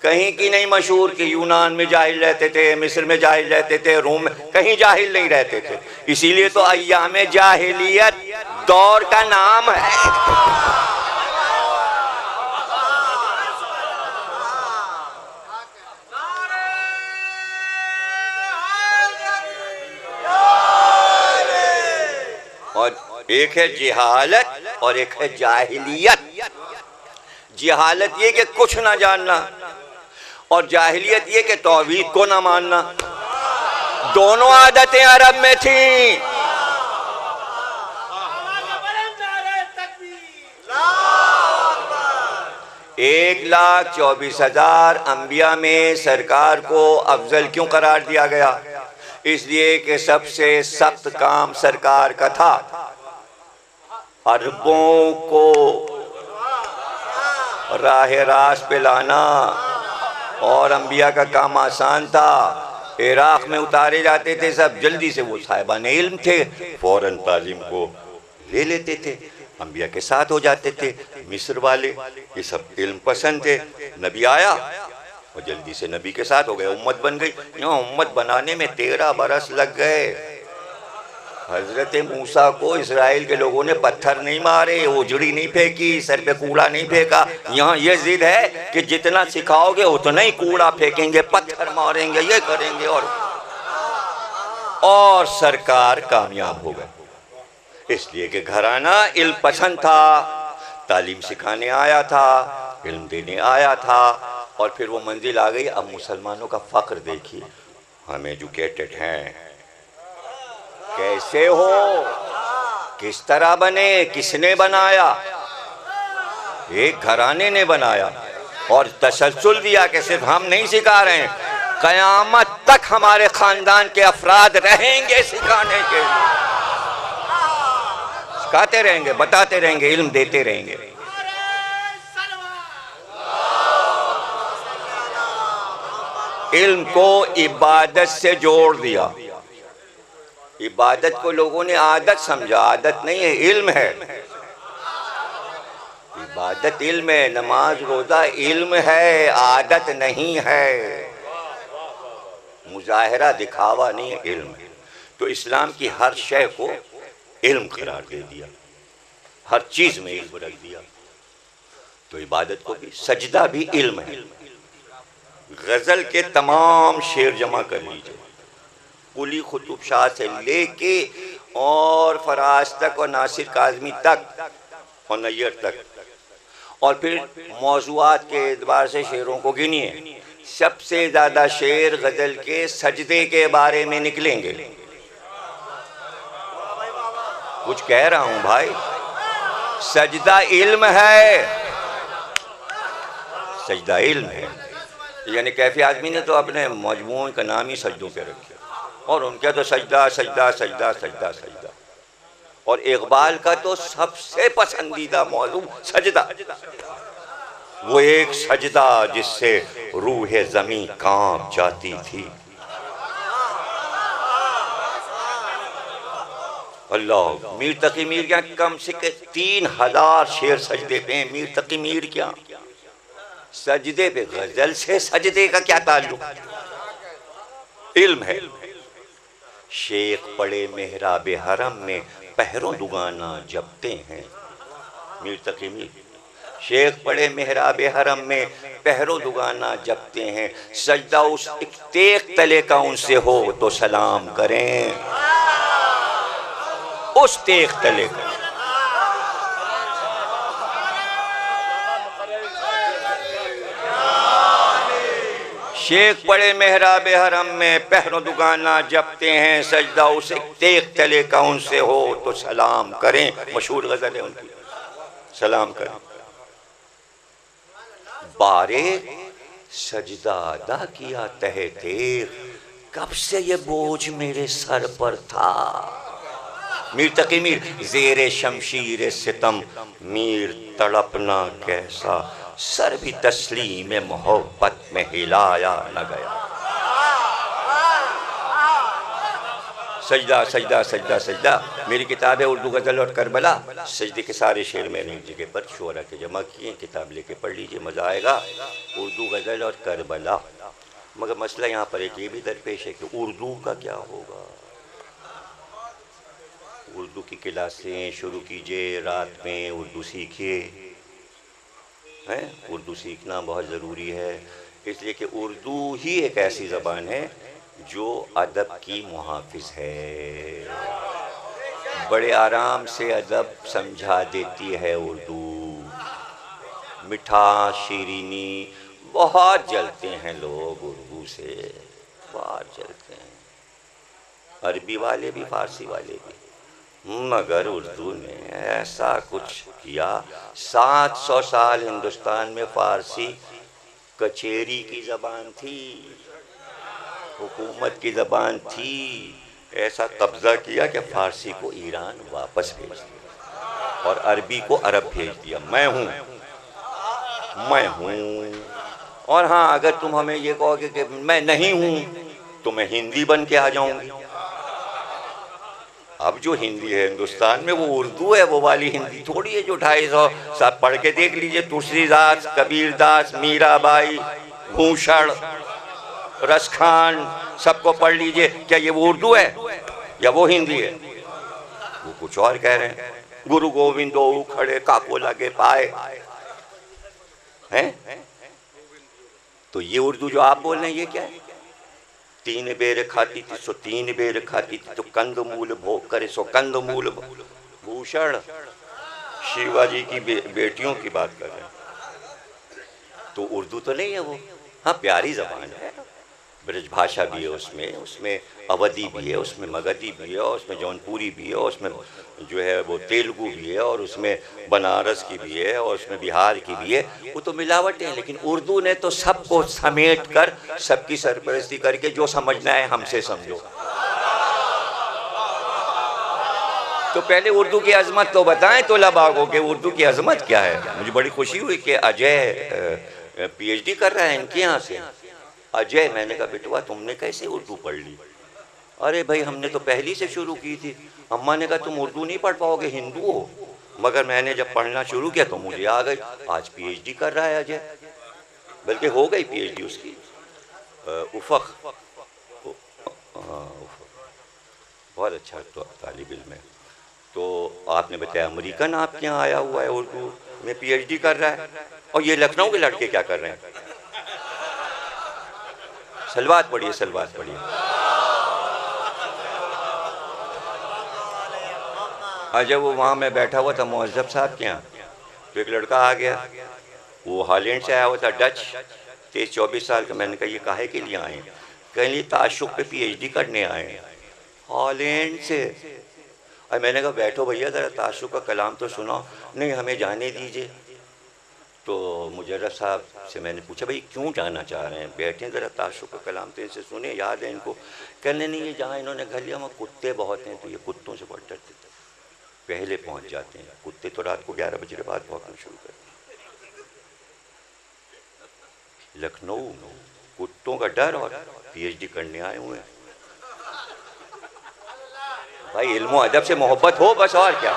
कहीं की नहीं मशहूर कि यूनान में जाहिल रहते थे, मिस्र में जाहिल रहते थे, रोम में, कहीं जाहिल नहीं रहते थे। इसीलिए तो अय्याम जाहिलियत दौर का नाम है। और एक है जिहालत और एक है जाहिलियत। जिहालत ये कि कुछ ना जानना, और जाहिलियत ये कि तौहीद को ना मानना। दोनों आदतें अरब में थी। एक 1,24,000 अंबिया में सरकार को अफजल क्यों करार दिया गया? इसलिए कि सबसे सख्त काम सरकार का था। अरबों को राह रास्त पे लाना, और अंबिया का काम आसान था। इराक में उतारे जाते थे सब, जल्दी से वो साहिबान इल्म थे, फौरन तालीम को ले लेते थे, अंबिया के साथ हो जाते थे। मिस्र वाले ये सब इल्म पसंद थे। नबी आया और जल्दी से नबी के साथ हो गए, उम्मत बन गई। यहाँ उम्मत बनाने में 13 बरस लग गए। हजरत मूसा को इस्राएल के लोगों ने पत्थर नहीं मारे, उजड़ी नहीं फेंकी, सर पे कूड़ा नहीं फेंका। यहाँ ये जिद है कि जितना सिखाओगे उतना ही कूड़ा फेंकेंगे, पत्थर मारेंगे, ये करेंगे, और सरकार कामयाब हो गए। इसलिए कि घराना इल्म पसंद था, तालीम सिखाने आया था, इल्म देने आया था, और फिर वो मंजिल आ गई। अब मुसलमानों का फ़ख्र देखिए, हम एजुकेटेड हैं। कैसे हो, किस तरह बने, किसने बनाया? एक घराने ने बनाया, और तसलसल दिया कि सिर्फ हम नहीं सिखा रहे हैं, क़यामत तक हमारे ख़ानदान के अफराद रहेंगे सिखाने के, सिखाते रहेंगे, बताते रहेंगे, इल्म देते रहेंगे। इल्म को इबादत से जोड़ दिया। इबादत को लोगों ने आदत समझा, आदत नहीं है, इल्म है। इबादत इल्म है, नमाज रोजा इल्म है, आदत नहीं है। मुजाहिरा दिखावा नहीं है, इल्म है। तो इस्लाम की हर शय को इल्म करार दे दिया, हर चीज में इल्म रख दिया। तो इबादत को भी, सजदा भी इल्म है। गजल के तमाम शेर जमा कर लीजिए, कुली कुतुब शाह से लेके और फराज तक और नासिर काज़मी तक और नैयर तक, और फिर मौज़ूआत के एतबार से शेरों को गिनिए। सबसे ज़्यादा शेर गज़ल के सजदे के बारे में निकलेंगे। कुछ कह रहा हूँ भाई, सजदा इल्म है, सजदा इल्म है। यानी कैफी आदमी ने तो अपने मजमून का नाम ही सजदों पे रखा, और उनका तो सजदा सजदा सजदा सजदा सजदा। और इकबाल का तो सबसे पसंदीदा मौजू सजदा, वो एक सजदा जिससे रूह ज़मीं कांप जाती थी। अल्लाह, मीर तकी मीर क्या कम से कम 3000 शेर सजदे पे हैं। मीर तकी मीर क्या सजदे पे, गजल से सजदे का क्या ताल्लुक? इल्म है। शेख पड़े मेहराब हरम में पहरों दुगाना जपते हैं। मीर तकी मीर, शेख पड़े मेहराब हरम में पहरों दुगाना जपते हैं। सजदा उस इक्तेक तले का उनसे हो तो सलाम करें, उस तेख तले का। शेख पड़े मेहराब हरम में पहरों दुगाना जपते हैं। सजदा उस तेख तले का उनसे हो तो सलाम करें। मशहूर गजल है उनकी, सलाम करें। बारे सजदा अदा किया तहे तेख, कब से ये बोझ मेरे सर पर था। मीर तकी मीर, जेरे शमशीर सितम मीर तड़पना कैसा, सर भी तस्लीम मोहब्बत में हिलाया न गया। सजदा सजदा सजदा सजदा मेरी किताब है उर्दू गज़ल और करबला। सजदे के सारे शेर मैंने एक जगह पर शोरा के जमा किए, किताब लेके पढ़ लीजिए, मज़ा आएगा। उर्दू गज़ल और करबला। मगर मसला यहाँ पर एक ये भी दरपेश है कि उर्दू का क्या होगा। उर्दू की क्लासें शुरू कीजिए, रात में उर्दू सीखिए, हैं। उर्दू सीखना बहुत ज़रूरी है, इसलिए कि उर्दू ही एक ऐसी ज़बान है जो अदब की मुहाफ़िज़ है। बड़े आराम से अदब समझा देती है उर्दू। मिठास शीरीनी बहुत जलते हैं लोग उर्दू से, बहुत जलते हैं, अरबी वाले भी फारसी वाले भी। मगर उर्दू ने ऐसा कुछ किया, 700 साल हिंदुस्तान में फारसी कचेरी की ज़बान थी, हुकूमत की ज़बान थी। ऐसा कब्ज़ा किया कि फ़ारसी को ईरान वापस भेज दिया और अरबी को अरब भेज दिया। मैं हूँ। और हाँ, अगर तुम हमें ये कहोगे कि मैं नहीं हूँ तो मैं हिंदी बन के आ जाऊँगी। अब जो हिंदी है हिंदुस्तान में वो उर्दू है, वो वाली हिंदी थोड़ी है जो 250 सब पढ़ के देख लीजिए। तुलसीदास, कबीरदास, मीराबाई, भूषण, रसखान, सबको पढ़ लीजिए। क्या ये वो उर्दू है या वो हिंदी है? वो कुछ और कह रहे हैं। गुरु गोविंदो खड़े काको लगे पाए हैं। तो ये उर्दू जो आप बोल रहे हैं ये क्या है? 3 बेर खाती थी सो 3 बेर खाती थी, तो कंद मूल भोग करे सो कंद मूल। भूषण शिवाजी की बेटियों की बात कर रहे हैं। तो उर्दू तो नहीं है वो। हाँ, प्यारी जबान है, ब्रज भाषा भी है उसमें, उसमें अवधी भी है, उसमें मगधी भी है, उसमें जौनपुरी भी है, उसमें जो है वो तेलुगु भी है, और उसमें बनारस की भी है, और उसमें बिहार की भी है। वो तो मिलावट है। लेकिन उर्दू ने तो सबको समेट कर सबकी सरपरस्ती करके जो समझना है हमसे समझो। तो पहले उर्दू की अजमत तो बताएं तौलबा को कि उर्दू की अजमत क्या है। मुझे बड़ी खुशी हुई कि अजय पीएचडी कर रहा है इनके यहाँ से। अजय, मैंने कहा बेटवा तुमने कैसे उर्दू पढ़ ली? अरे भाई हमने तो पहली से शुरू की थी। अम्मा ने कहा तुम उर्दू नहीं पढ़ पाओगे, हिंदू हो। मगर मैंने जब पढ़ना शुरू किया तो मुझे आ गई। आज पीएचडी कर रहा है अजय, बल्कि हो गई पीएचडी उसकी। उफक, बहुत अच्छा तो तालिब इल्म है। तो आपने बताया अमेरिकन आपके यहाँ आया हुआ है, उर्दू में पीएचडी कर रहा है। और ये लखनऊ के लड़के क्या कर रहे हैं? सलवात पढ़िए, सलवात पढ़िए। आज जब वो वहाँ मैं बैठा हुआ था मुअज्जब साहब के यहाँ, तो एक लड़का आ गया, वो हॉलैंड से आया हुआ था, डच, 23-24 साल का। मैंने कहा ये काहे के लिए आए? कहीं लिए ताशुक पे पीएचडी करने आए हॉलैंड से। और मैंने कहा बैठो भैया ज़रा ताशुक का कलाम तो सुनाओ। नहीं, हमें जाने दीजिए। तो मुजर्रफ साहब से मैंने पूछा भाई क्यों जाना चाह रहे हैं? बैठे ज़रा ताशुक का कलाम तो इनसे सुने, याद है इनको? कहने नहीं, ये जहाँ इन्होंने घर लिया वहाँ कुत्ते बहुत हैं, तो ये कुत्तों से बहुत डरते थे, पहले पहुँच जाते हैं। कुत्ते तो रात को 11 बजे के बाद भौंकना शुरू करते हैं। लखनऊ कुत्तों का डर, और पीएचडी करने आए हुए हैं। भाई इल्मो अदब से मोहब्बत हो बस, और क्या।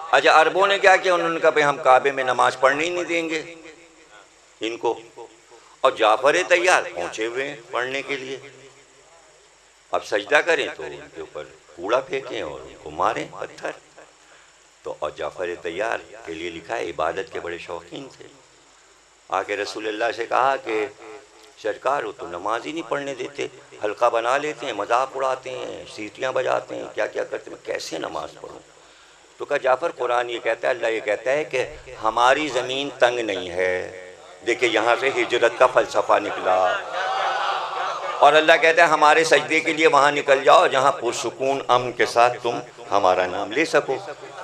अच्छा, अरबों ने क्या किया? उन्होंने कहा भाई हम काबे में नमाज पढ़ने ही नहीं देंगे इनको। और जाफर तैयार पहुंचे हुए हैं पढ़ने के लिए। अब सजदा करें तो उनके ऊपर कूड़ा फेंकें और उनको मारें पत्थर। तो और जाफर तैयार के लिए लिखा है इबादत के बड़े शौकीन थे। आके रसूलुल्लाह से कहा कि सरकार वो तो नमाज ही नहीं पढ़ने देते, हल्का बना लेते हैं, मजाक उड़ाते हैं, सीटियाँ बजाते हैं, क्या क्या करते हैं, कैसे नमाज पढ़ूँ? तो कहा जाफर कुरान ये कहता है, अल्लाह ये कहता है कि हमारी ज़मीन तंग नहीं है। देखिए यहाँ से हिजरत का फ़लसफ़ा निकला। और अल्लाह कहता है हमारे सजदे के लिए वहाँ निकल जाओ जहाँ पुरसुकून अमन के साथ तुम हमारा नाम ले सको।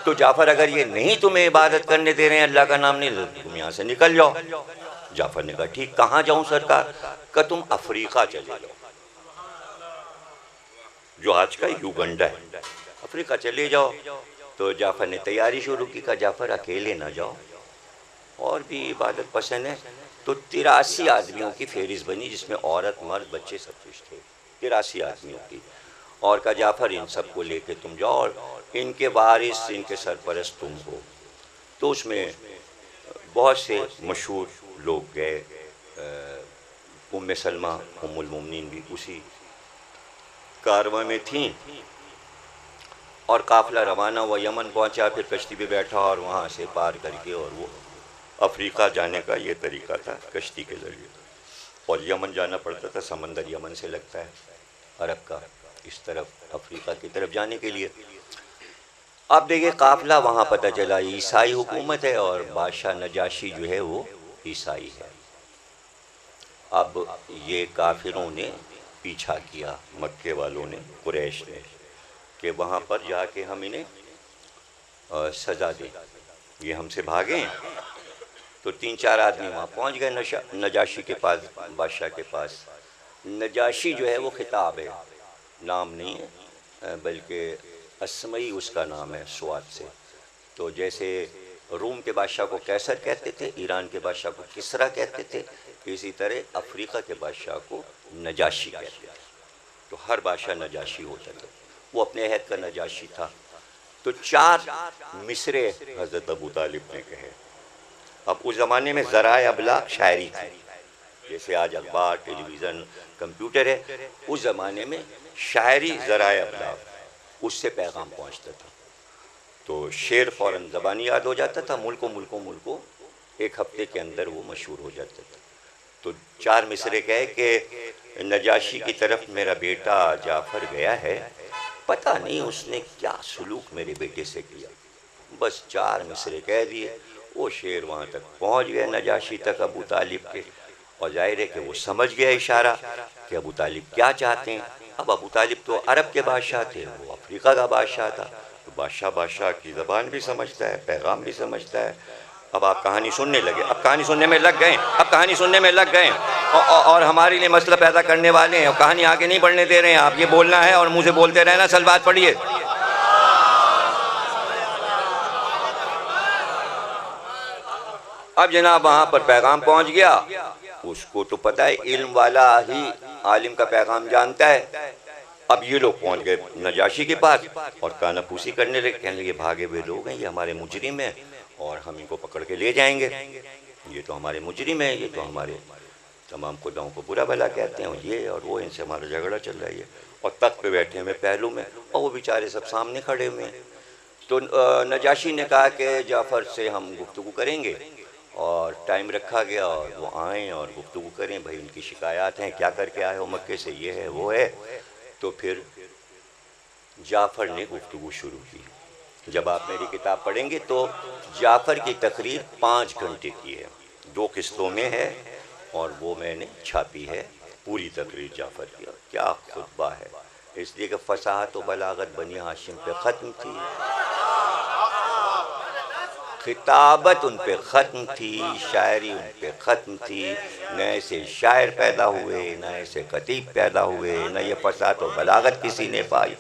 तो जाफर अगर ये नहीं तुम्हें इबादत करने दे रहे हैं, अल्लाह का नाम नहीं, तुम यहाँ से निकल जाओ। जाफर ने कहा ठीक, कहाँ जाऊँ सरकार? का तुम अफ्रीका चले जाओ, जो आज का युगंडा है, अफ्रीका चले जाओ। तो जाफर ने तैयारी शुरू की। कहा जाफर अकेले ना जाओ, और भी इबादत पसंद है। तो 83 आदमियों की फेहरिस्त बनी, जिसमें औरत मर्द बच्चे सब कुछ थे, 83 आदमियों की। और कहा जाफर इन सबको लेके तुम जाओ, और इनके वारिस, इनके सरपरस्त तुम हो। तो उसमें बहुत से मशहूर लोग गए। उम्मे सलमा उम्मुल मोमिनीन भी उसी कारवां में थीं। और काफ़िला रवाना हुआ, यमन पहुंचा, फिर कश्ती पे बैठा और वहाँ से पार करके, और वो अफ्रीका जाने का ये तरीका था कश्ती के ज़रिए। और यमन जाना पड़ता था, समंदर यमन से लगता है अरब का। इस तरफ अफ्रीका की तरफ जाने के लिए। अब देखिए काफिला वहाँ पता चला ईसाई हुकूमत है और बादशाह नजाशी जो है वो ईसाई है। अब ये काफिरों ने पीछा किया, मक्के वालों ने, कुरैश ने, कि वहाँ पर जाके हम इन्हें सज़ा दें, ये हमसे भागें। तो 3-4 आदमी वहाँ पहुँच गए नजाशी के पास, बादशाह के पास। नजाशी जो है वो खिताब है, नाम नहीं है, बल्कि अस्मई उसका नाम है, स्वाद से। तो जैसे रूम के बादशाह को कैसर कहते थे, ईरान के बादशाह को किसरा कहते थे, इसी तरह अफ्रीका के बादशाह को नजाशी कहते थे। तो हर बादशाह नजाशी होता था, वो अपने अहद का नजाशी था। तो 4 मिसरे हज़रत अबू तालिब ने कहे। अब उस ज़माने में ज़राए अबलाग शायरी थी, जैसे आज अखबार, टेलीविज़न, कंप्यूटर है, उस ज़माने में शायरी ज़राए अबलाग, उससे पैगाम पहुँचता था। तो शेर फ़ौरन ज़बानी याद हो जाता था, मुल्को 1 हफ्ते के अंदर वो मशहूर हो जाता था। तो 4 मिसरे कहे कि नजाशी की तरफ मेरा बेटा जाफ़र गया है, पता नहीं उसने क्या सलूक मेरे बेटे से किया। बस 4 मिसरे कह दिए। वो शेर वहाँ तक पहुँच गया, नजाशी तक, अबू तालिब के। और जाहिर है कि वो समझ गया इशारा कि अबू तालिब क्या चाहते हैं। अब अबू तालिब तो अरब के बादशाह थे, वो अफ्रीका का बादशाह था। तो बादशाह की ज़बान भी समझता है, पैगाम भी समझता है। अब आप कहानी सुनने लगे, अब कहानी सुनने में लग गए, और हमारे लिए मसला पैदा करने वाले हैं, और कहानी आगे नहीं बढ़ने दे रहे हैं। आप ये बोलना है और मुँह से बोलते रहना। सलवात पढ़िए। अब जनाब वहाँ पर पैगाम पहुँच गया। उसको तो पता है, इल्म वाला ही आलिम का पैगाम जानता है। अब ये लोग पहुँच गए नजाशी के पास और कानाफूसी करने लगे, कहने लगे भागे हुए लोग हैं, ये हमारे मुजरिम हैं और हम इनको पकड़ के ले जाएंगे। ये तो हमारे मुजरिम हैं, ये तो हमारे तमाम खुदाओं को बुरा भला कहते हैं, ये और वो, इनसे हमारा झगड़ा चल रहा है। और तख्त पे बैठे हुए पहलू में, और वो बेचारे सब सामने खड़े हुए हैं। तो नजाशी ने कहा कि जाफ़र से हम गुफ्तगू करेंगे, और टाइम रखा गया और वो आएँ और गुफ्तगू करें, भाई इनकी शिकायत हैं, क्या करके आए हो मक्के से, ये है वो है। तो फिर जाफ़र ने गुफ्तगू शुरू की। जब आप मेरी किताब पढ़ेंगे तो जाफ़र की तकरीर 5 घंटे की है, 2 किस्तों में है, और वो मैंने छापी है पूरी तकरीर जाफ़र की। क्या खुतबा है, इसलिए कि फसाहत व बलागत बनी हाशिम पे ख़त्म थी, खिताबत उन पे ख़त्म थी, शायरी उन पे ख़त्म थी। न ऐसे शायर पैदा हुए, न ऐसे खतीब पैदा हुए, न ये फसाहत और बलागत किसी ने पाई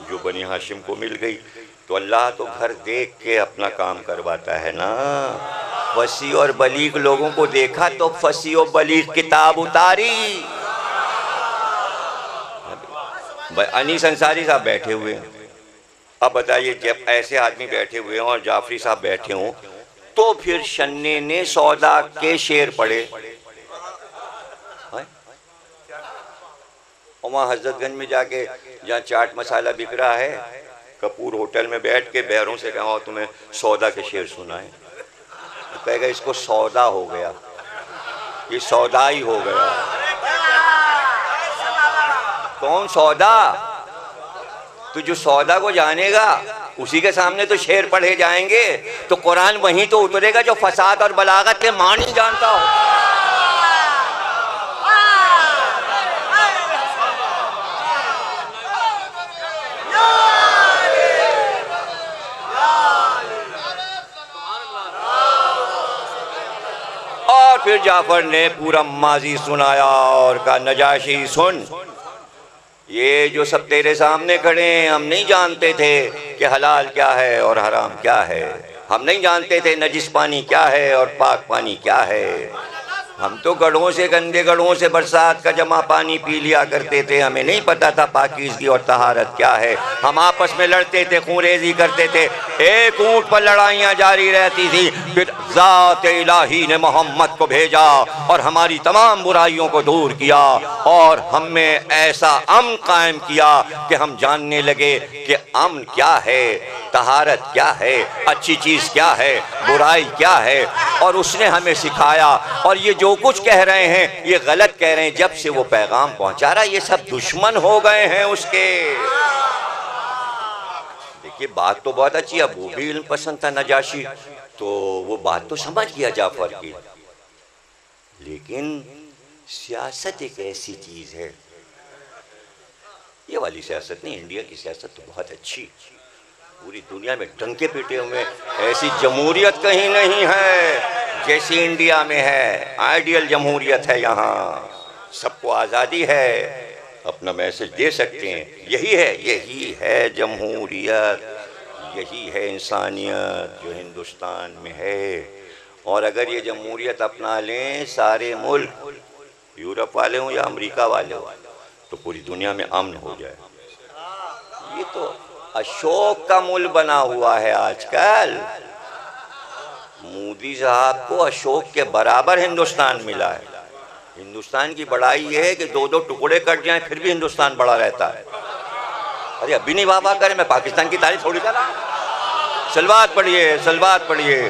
जो बनी हाशिम को मिल गई। तो अल्लाह तो घर देख के अपना काम करवाता है ना। फसी और बलीग लोगों को देखा तो फसी और बलीग किताब उतारी। अनीस अंसारी साहब बैठे हुए हैं। अब बताइए, जब ऐसे आदमी बैठे हुए हों और जाफरी साहब बैठे हों, तो फिर शन्ने ने सौदा के शेर पढ़े। और वहाँ हजरतगंज में जाके जहाँ चाट मसाला बिक रहा है, कपूर होटल में बैठ के बहरों से कहा तुम्हें सौदा के शेर सुनाए, तो कहेगा इसको सौदा हो गया, ये सौदा ही हो गया। कौन सौदा? तो जो सौदा को जानेगा उसी के सामने तो शेर पढ़े जाएंगे। तो कुरान वहीं तो उतरेगा जो फसाद और बलागत के मानी जानता हो। और फिर जाफर ने पूरा माजी सुनाया और कहा नजाशी सुन, ये जो सब तेरे सामने खड़े हैं, हम नहीं जानते थे कि हलाल क्या है और हराम क्या है, हम नहीं जानते थे नजिस पानी क्या है और पाक पानी क्या है। हम तो गढ़ों से, गंदे गढ़ों से बरसात का जमा पानी पी लिया करते थे, हमें नहीं पता था पाकीज़गी और तहारत क्या है। हम आपस में लड़ते थे, खूंरेज़ी करते थे, एक ऊँट पर लड़ाइयाँ जारी रहती थी। फिर ज़ात इलाही ने मोहम्मद को भेजा और हमारी तमाम बुराइयों को दूर किया और हम में ऐसा अमन कायम किया कि हम जानने लगे कि अमन क्या है। तहारत क्या है, अच्छी चीज़ क्या है, बुराई क्या है, और उसने हमें सिखाया। और ये जो कुछ कह रहे हैं ये गलत कह रहे हैं। जब से वो पैगाम पहुंचा रहा, ये सब दुश्मन हो गए हैं उसके। देखिए बात तो बहुत अच्छी है, वो भी इल्म पसंद था नजाशी, तो वो बात तो समझ गया जाफर की, लेकिन सियासत एक ऐसी चीज़ है, ये वाली सियासत नहीं, इंडिया की सियासत तो बहुत अच्छी, पूरी दुनिया में डंके पीटे हुए, ऐसी जमहूरियत कहीं नहीं है जैसी इंडिया में है। आइडियल जमहूरियत है, यहाँ सबको आज़ादी है, अपना मैसेज दे सकते हैं, यही है जमहूरियत, यही है इंसानियत जो हिंदुस्तान में है। और अगर ये जमहूरियत अपना लें सारे मुल्क, यूरोप वाले हों या अमेरिका वाले हों, तो पूरी दुनिया में अमन हो जाए। ये तो अशोक का मूल बना हुआ है आजकल। मोदी साहब को अशोक के बराबर हिंदुस्तान मिला है। हिंदुस्तान की बड़ाई ये है कि दो दो टुकड़े कट जाएं फिर भी हिंदुस्तान बड़ा रहता है। अरे अभी नहीं वाह करें, मैं पाकिस्तान की तारीफ थोड़ी कर रहा। सलवात पढ़िए, सलवात पढ़िए।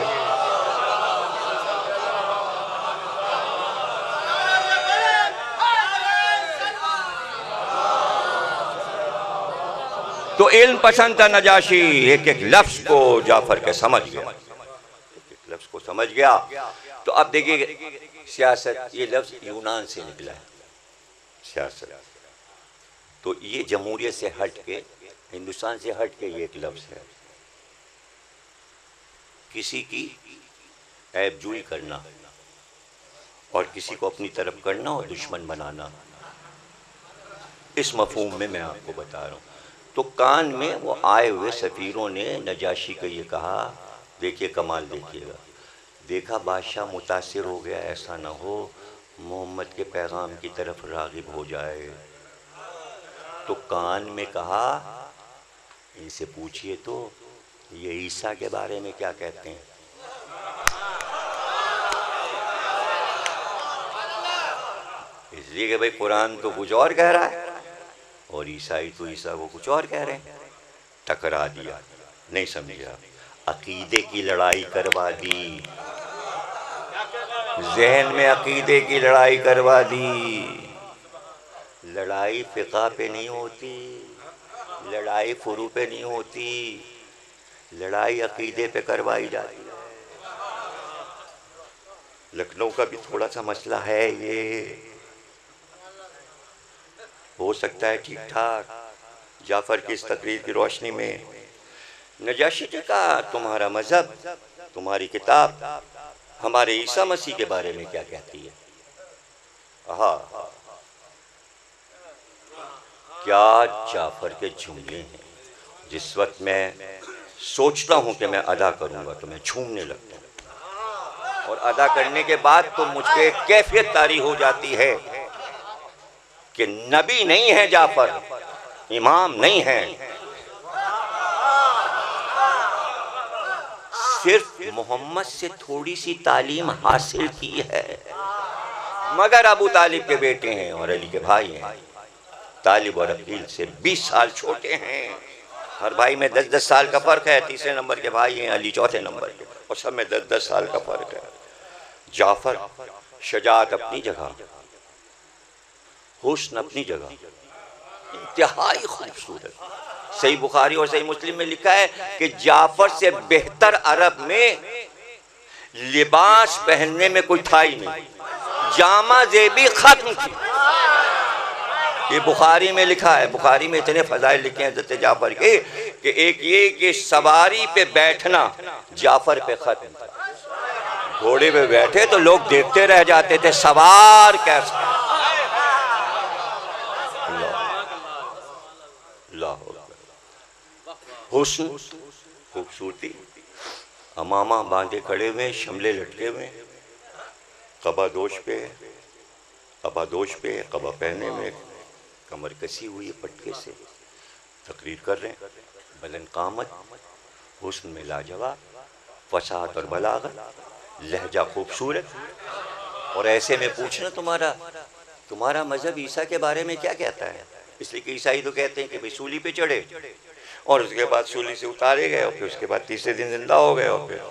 तो इल्म पसंद था नजाशी, एक एक लफ्ज को जाफर के समझ गया, एक एक लफ्ज को समझ गया। तो अब देखिए सियासत, ये लफ्ज यूनान से निकला है सियासत, तो ये जमहूरियत से हट के, हिंदुस्तान से हट के ये एक लफ्ज है। किसी की ऐबजूई करना और किसी को अपनी तरफ करना और दुश्मन बनाना, इस मफहूम में मैं आपको बता रहा हूँ। तो कान में वो आए हुए सफ़ीरों ने नजाशी को ये कहा, देखिए कमाल देखिएगा, देखा बादशाह मुतासिर हो गया, ऐसा ना हो मोहम्मद के पैगाम की तरफ राग़िब हो जाए। तो कान में कहा, इनसे पूछिए तो ये ईसा के बारे में क्या कहते हैं। इसलिए कि भाई कुरान तो कुछ और कह रहा है और ईसाई तो ईसा को कुछ और कह रहे हैं। टकरा दिया, नहीं समझा, अकीदे की लड़ाई करवा दी, जहन में अकीदे की लड़ाई करवा दी। लड़ाई फ़िक़ा पे नहीं होती, लड़ाई फ़ुरू पे नहीं होती, लड़ाई अकीदे पे करवाई जाती है। लखनऊ का भी थोड़ा सा मसला है, ये हो सकता है ठीक ठाक जाफ़र की इस तकरीर की रोशनी में। नजाशी जी का तुम्हारा मज़हब, तुम्हारी किताब हमारे ईसा मसीह के बारे में क्या कहती है। हाँ, क्या जाफ़र के जुमले हैं। जिस वक्त मैं सोचता हूँ कि मैं अदा करूँगा तो मैं झूमने लगता हूँ, और अदा करने के बाद तो मुझ पे कैफियत तारी हो जाती है कि नबी नहीं है जाफर, इमाम नहीं है, सिर्फ मोहम्मद से थोड़ी सी तालीम हासिल की है, मगर अबू तालिब के बेटे हैं और अली के भाई हैं। तालिब और अकील से 20 साल छोटे हैं, हर भाई में 10-10 साल का फ़र्क है। तीसरे नंबर के भाई हैं अली, चौथे नंबर के, और सब में 10-10 साल का फ़र्क है। जाफ़र शजाअत अपनी जगह, हुस्न अपनी जगह, इंतहाई खूबसूरत। सही बुखारी और सही मुस्लिम में लिखा है कि जाफ़र से बेहतर अरब में लिबास पहनने में कोई था ही नहीं, जामा जेबी खत्म थी। ये बुखारी में लिखा है। बुखारी में इतने फ़ज़ाइल लिखे हैं हज़रत जाफ़र के कि एक ये कि सवारी पे बैठना जाफ़र पे ख़त्म था। घोड़े पे बैठे तो लोग देखते रह जाते थे, सवार कैसा। हुस्न, खूबसूरती, अमामा बांधे खड़े हुए, शमले लटके हुए, कबादोश पे, कबा पहने में, कमर कसी हुई है पटके से, तकरीर कर रहे हैं, बलन कामत, हुस्न में लाजवाब, फसाहत और बलागत, लहजा खूबसूरत। और ऐसे में पूछना तुम्हारा मज़हब ईसा के बारे में क्या कहता है। इसलिए कि ईसाई तो कहते हैं कि भाई सूली पे चढ़े, और उसके बाद सूली से उतारे गए, और फिर उसके बाद तीसरे दिन जिंदा हो गए, और फिर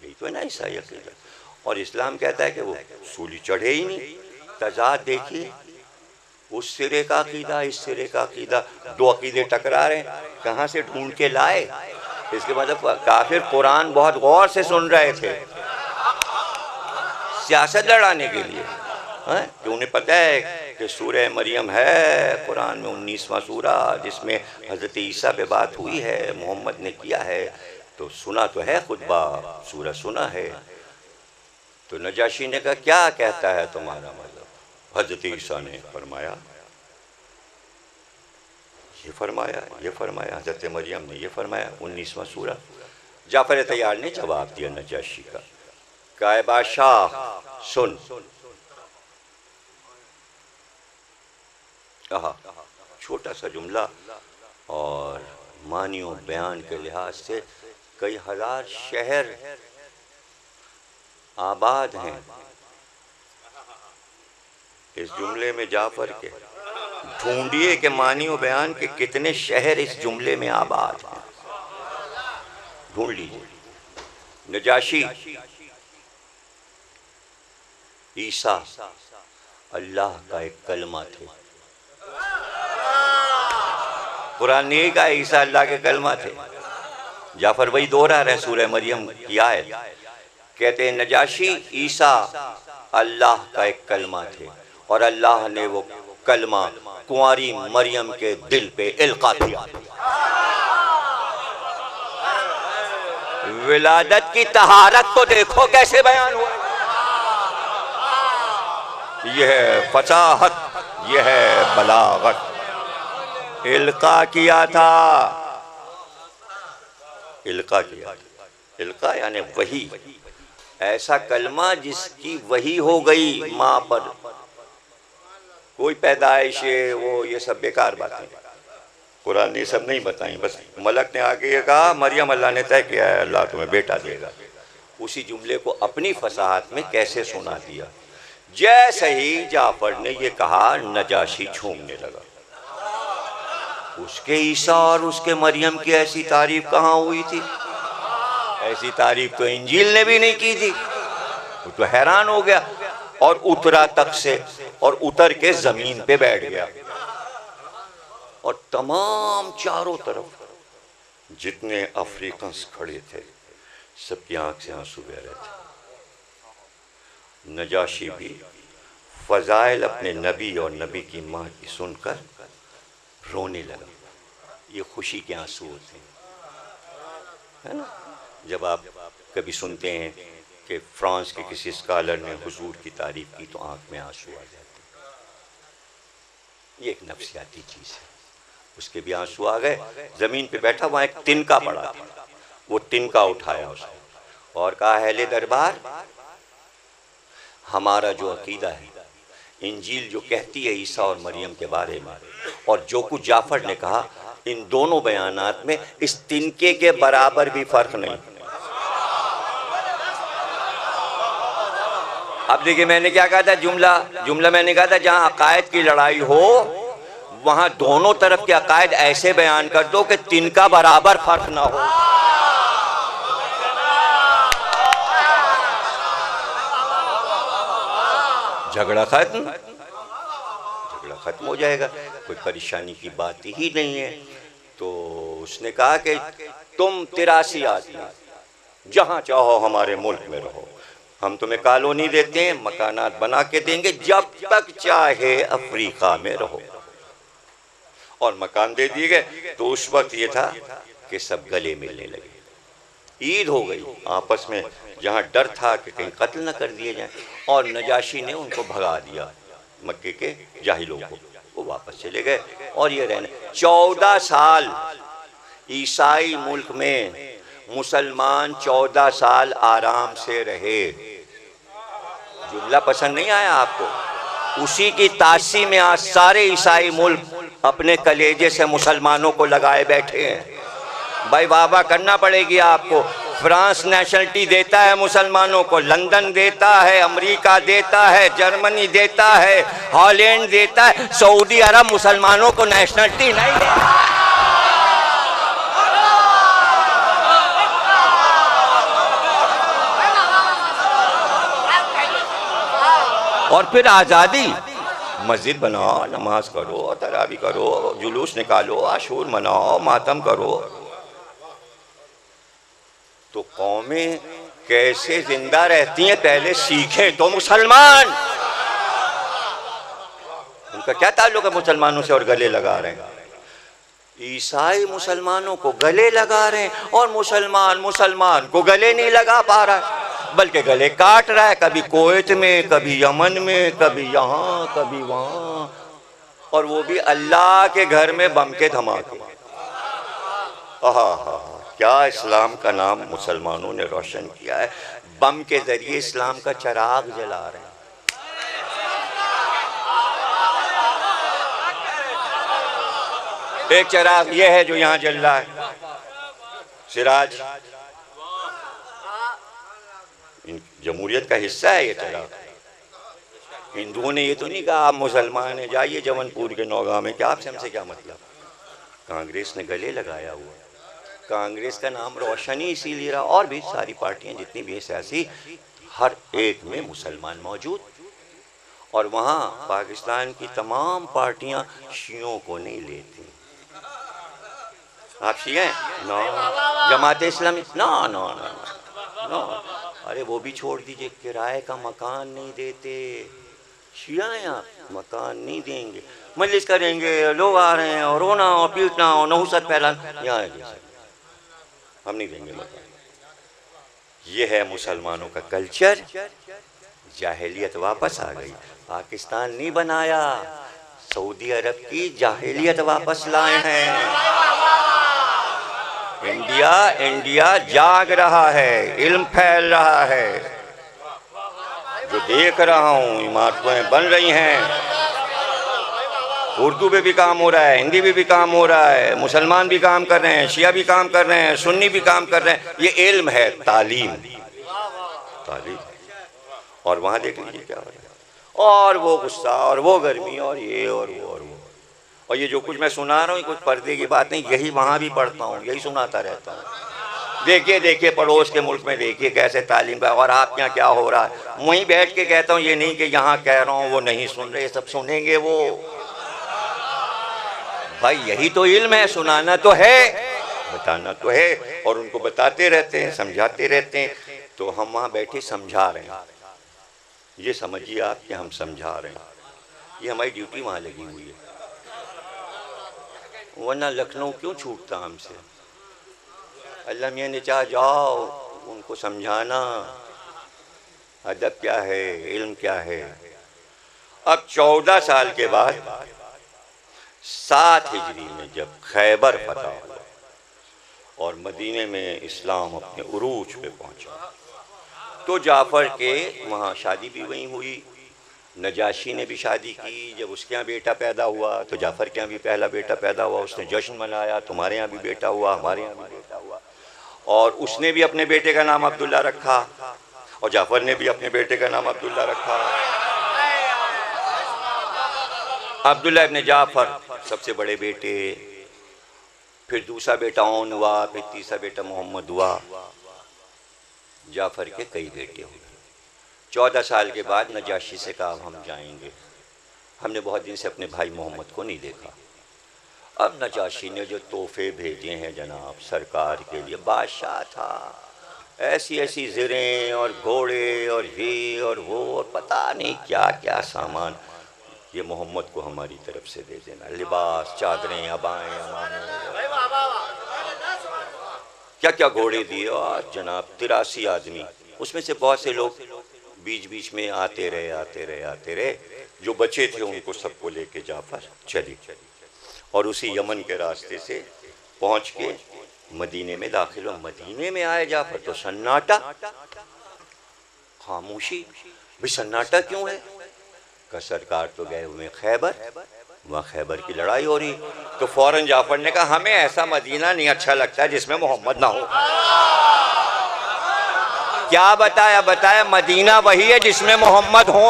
यही तो है ना ईसाई अकीदा। और इस्लाम कहता है कि वो सूली चढ़े ही नहीं। तजाद देखिए, उस सिरे का अकीदा, इस सिरे का अकीदा, दो अकीदे टकरा रहे हैं, कहाँ से ढूंढ के लाए? इसके मतलब काफिर कुरान बहुत गौर से सुन रहे थे सियासत लड़ाने के लिए, हैं? कि उन्हें पता है कि सूरह मरियम है कुरान में 19वां सूरा, जिसमें हज़रत ईसा पे बात हुई है, मोहम्मद ने किया है, तो सुना तो है, खुतबा सूरा सुना है। तो नजाशी ने कहा क्या कहता है तुम्हारा मतलब? हज़रत ईसा ने फरमाया ये फरमाया, ये फरमाया, हज़रत मरियम ने ये फरमाया, 19वां सूरा। जाफर तैयार ने जवाब दिया नजाशी का, काए बादशाह सुन, कहा छोटा सा जुमला और मानियों बयान के लिहाज से कई हजार शहर आबाद हैं इस जुमले में। जाफर के ढूंढिए के मानियों बयान के कितने शहर इस जुमले में आबाद हैं, ढूंढ लीजिए। नजाशी, ईसा अल्लाह का एक कलमा थे। कुरान ने कहा ईसा अल्लाह के कलमा थे। जाफर वही दोहरा रहे सूरह मरियम की आयत, कहते हैं नजाशी ईसा अल्लाह का एक कलमा थे और अल्लाह ने वो कलमा कुंवारी मरियम के दिल पे इल्का किया। विलादत की तहारत तो देखो कैसे बयान हुआ। यह है फसाहत, यह है बलागत। इल्का किया था, इल्का किया। इल्का यानी वही, ऐसा कलमा जिसकी वही हो गई माँ पर। कोई पैदाइश वो ये सब बेकार बातें, कुरान ने सब नहीं बताई। बस मलक ने आके ये कहा मरियम अल्लाह ने तय किया है, अल्लाह तुम्हें बेटा देगा। उसी जुमले को अपनी फसाहत में कैसे सुना दिया। जैसे ही जाफर ने ये कहा नजाशी झूमने लगा। उसके ईसा और उसके मरियम की ऐसी तारीफ कहाँ हुई थी? ऐसी तारीफ तो इंजील ने भी नहीं की थी। वो तो हैरान हो गया और उतरा तक से, और उतर के जमीन पे बैठ गया। और तमाम चारों तरफ जितने अफ्रीकन्स खड़े थे सबकी आंख से आंसू बह रहे थे। नजाशी भी फजाइल अपने नबी और नबी की माँ की सुनकर रोने लगा। ये खुशी के आंसू होते हैं, है ना। जब आप कभी सुनते हैं कि फ्रांस के किसी स्कॉलर ने हुजूर की तारीफ की तो आंख में आंसू आ जाते हैं। ये एक नफ्सियाती चीज़ है। उसके भी आंसू आ गए। ज़मीन पे बैठा वहाँ एक तिनका पड़ा था, वो तिनका उठाया उसने और कहा अहले दरबार, हमारा जो अकीदा है, इंजील जो कहती है ईसा और मरियम के बारे में, और जो कुछ जाफर ने कहा, इन दोनों बयानात में इस तिनके के बराबर भी फर्क नहीं। अब देखिए मैंने क्या कहा था, जुमला मैंने कहा था जहां अकायद की लड़ाई हो वहां दोनों तरफ के अकायद ऐसे बयान कर दो कि तिनका बराबर फर्क ना हो। झगड़ा खत्म हो जाएगा, कोई परेशानी की बात ही नहीं है। तो उसने कहा कि तुम 83 आदमी जहां चाहो हमारे मुल्क में रहो, हम तुम्हें कॉलोनी देते हैं, मकानात बना के देंगे, जब तक चाहे अफ्रीका में रहो। और मकान दे दिए गए। तो उस वक्त ये था कि सब गले मिलने लगे। ईद हो गई आपस में, जहाँ डर था कि कहीं कत्ल न कर दिए जाएं, और नजाशी ने उनको भगा दिया, मक्के के जाहिलों को। वो वापस चले गए और ये रहने 14 साल ईसाई मुल्क में मुसलमान 14 साल आराम से रहे। जुमला पसंद नहीं आया आपको? उसी की तासी में आज सारे ईसाई मुल्क अपने कलेजे से मुसलमानों को लगाए बैठे हैं। भाई वाह करना पड़ेगी आपको। फ्रांस नेशनलिटी देता है मुसलमानों को, लंदन देता है, अमेरिका देता है, जर्मनी देता है, हॉलैंड देता है, सऊदी अरब मुसलमानों को नेशनलिटी नहीं देता। और फिर आज़ादी, मस्जिद बनाओ, नमाज करो, तरावी करो, जुलूस निकालो, आशूर मनाओ, मातम करो। तो कौमें कैसे जिंदा रहती हैं पहले सीखें तो मुसलमान। उनका क्या ताल्लुक है मुसलमानों से और गले लगा रहे हैं। ईसाई मुसलमानों को गले लगा रहे हैं और मुसलमान को गले नहीं लगा पा रहा है, बल्कि गले काट रहा है, कभी कुवैत में, कभी यमन में, कभी यहाँ, कभी वहाँ, और वो भी अल्लाह के घर में बम के धमाके। क्या इस्लाम का नाम मुसलमानों ने रोशन किया है, बम के जरिए इस्लाम का चिराग जला रहे हैं। एक चिराग ये है जो यहाँ जल रहा है, सिराज, जमहूरियत का हिस्सा है ये चिराग। हिंदुओं ने ये तो नहीं कहा आप मुसलमान हैं, जाइए जमनपुर के नौगांव में, क्या आपसे हमसे क्या मतलब। कांग्रेस ने गले लगाया हुआ, कांग्रेस का नाम रोशन ही इसीलिए रहा, और भी सारी पार्टियां जितनी भी सियासी, हर एक में मुसलमान मौजूद। और वहाँ पाकिस्तान की तमाम पार्टियां शियों को नहीं लेती। आप शिया हैं? No. Jamaate Islami? No no no no. अरे वो भी छोड़ दीजिए, किराए का मकान नहीं देते। शिया हैं आप, मकान नहीं देंगे, मजलिस करेंगे, लोग आ रहे हैं और रोना और पीटना और नहुसत फैलाना, यहाँ हम नहीं देंगे मकान। ये है मुसलमानों का कल्चर। जाहिलियत वापस आ गई। पाकिस्तान नहीं बनाया, सऊदी अरब की जाहिलियत वापस लाए हैं। इंडिया जाग रहा है, इल्म फैल रहा है। जो देख रहा हूँ, इमारतें बन रही हैं, उर्दू में भी काम हो रहा है, हिंदी में भी काम हो रहा है, मुसलमान भी काम कर रहे हैं, शिया भी काम कर रहे हैं, सुन्नी भी काम कर रहे हैं। ये इल्म है, तालीम। और वहाँ देख लीजिए क्या हो रहा है, और वो गुस्सा और वो गर्मी और ये और वो और वो। और ये जो कुछ मैं सुना रहा हूँ कुछ पर्दे की बात नहीं, यही वहाँ भी पढ़ता हूँ, यही सुनाता रहता हूँ। देखिए पड़ोस के मुल्क में देखिए कैसे तालीम का, और आप यहाँ क्या हो रहा है। वहीं बैठ के कहता हूँ, ये नहीं कि यहाँ कह रहा हूँ वो नहीं सुन रहे, सब सुनेंगे वो। भाई यही तो इल्म है, सुनाना तो है, बताना तो है, और उनको बताते रहते हैं, समझाते रहते हैं। तो हम वहाँ बैठे समझा रहे हैं, ये समझिए आप कि हम समझा रहे हैं, ये हमारी ड्यूटी वहाँ लगी हुई है। वरना लखनऊ क्यों छूटता हमसे। अल्लाह मियाँ ने चाहा जाओ उनको समझाना अदब क्या है, इल्म क्या है। अब 14 साल के बाद 7 हिजरी में जब खैबर फतह हुआ और मदीने में इस्लाम अपने उरूज पे पहुंचा, तो जाफ़र के वहाँ शादी भी वहीं हुई। नजाशी ने भी शादी की, जब उसके यहाँ बेटा पैदा हुआ तो जाफ़र के यहाँ भी पहला बेटा पैदा हुआ, उसने जश्न मनाया, तुम्हारे यहाँ भी बेटा हुआ, हमारे यहाँ भी बेटा हुआ। और उसने भी अपने बेटे का नाम अब्दुल्ला रखा, और जाफ़र ने भी अपने बेटे का नाम अब्दुल्ला रखा। अब्दुल्ला इब्न जाफ़र सबसे बड़े बेटे, फिर दूसरा बेटा ओन हुआ, फिर तीसरा बेटा मोहम्मद हुआ। जाफ़र के कई बेटे हुए। 14 साल के बाद नजाशी से कहा हम जाएंगे, हमने बहुत दिन से अपने भाई मोहम्मद को नहीं देखा। अब नजाशी ने जो तोहफे भेजे हैं जनाब सरकार के लिए, बादशाह था, ऐसी ऐसी ज़रें और घोड़े और ये और वो और पता नहीं क्या क्या सामान, ये मोहम्मद को हमारी तरफ से दे देना, लिबास, चादरें, अबाएं, क्या क्या घोड़े दिए। और जनाब 83 आदमी, उसमें से बहुत से लोग बीच बीच में आते रहे, जो बचे थे उनको सबको लेके जाफ़र चली। और उसी यमन के रास्ते से पहुंच के मदीने में दाखिल हुआ। मदीने में आए जाफ़र तो सन्नाटा, खामोशी। भाई सन्नाटा क्यों है? का सरकार तो गए हुए खैबर, वहाँ खैबर की लड़ाई हो रही। तो फौरन जाफ़र ने कहा हमें ऐसा मदीना नहीं अच्छा लगता जिसमें मोहम्मद ना हो। क्या बताया मदीना वही है जिसमें मोहम्मद हो।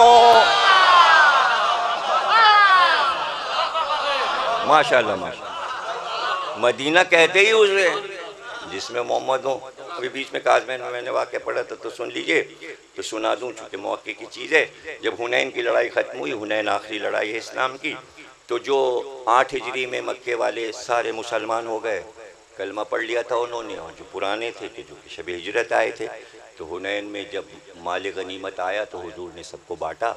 माशाल्लाह माशाल्लाह, मदीना कहते ही उसे जिसमें मोहम्मद हो। अभी बीच में काज़ में मैंने वाक़या पढ़ा था तो सुन लीजिए। तो सुना दूं, चूँकि मौके की चीज़ है। जब हुनैन की लड़ाई ख़त्म हुई, हुनैन आखिरी लड़ाई है इस्लाम की, तो जो 8 हिजरी में मक्के वाले सारे मुसलमान हो गए, कलमा पढ़ लिया था उन्होंने, और जो पुराने थे कि जो शब हिजरत आए थे, तो हुनैन में जब माल गनीमत आया तो हुजूर ने सबको बांटा।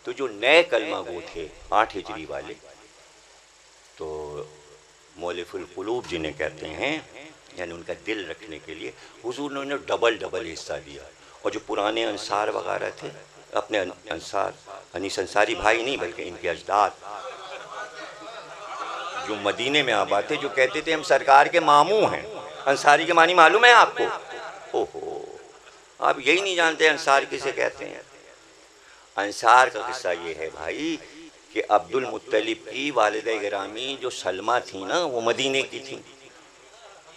तो जो नए कलमा गो थे 8 हिजरी वाले, तो मौलिफुल कुलूब जिन्हें कहते हैं, यानी उनका दिल रखने के लिए हुजूर ने उन्हें डबल डबल हिस्सा दिया। और जो पुराने अंसार वगैरह थे, अपने अंसार अनीस अंसारी भाई नहीं बल्कि इनके अजदाद जो मदीने में आबाद थे, जो कहते थे हम सरकार के मामू हैं। अंसारी के मानी मालूम है आपको? ओहो, आप यही नहीं जानते अंसार किसे कहते हैं। अंसार का किस्सा ये है भाई कि अब्दुल मुत्तलिब की वालिदा गिरामी जो सलमा थी ना, वो मदीने की थी।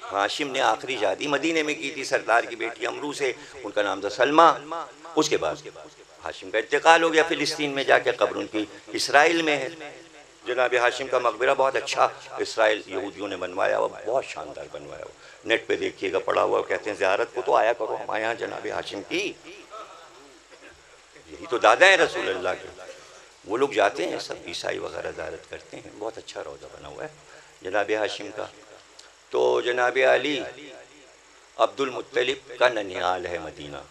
हाशिम ने आखिरी शादी मदीने में की थी सरदार की बेटी अमरू से, उनका नाम था सलमा। उसके बाद हाशिम का इंतकाल हो गया, फिलिस्तीन में जाके कब्र उनकी इसराइल में है। जनाब हाशिम का मकबरा बहुत अच्छा इसराइल यहूदियों ने बनवाया हुआ, बहुत शानदार बनवाया हुआ। नेट पे देखिएगा, पड़ा हुआ। कहते हैं ज़ियारत को तो आया करो हमारे यहाँ जनाब हाशिम की, यही तो दादा हैं रसूल अल्लाह के। वो लोग जाते हैं, सब ईसाई वगैरह ज़ियारत करते हैं। बहुत अच्छा रौज़ा बना हुआ है जनाब हाशिम का। तो जनाब अली अब्दुल मुत्तलिब का ननिहाल है मदीना।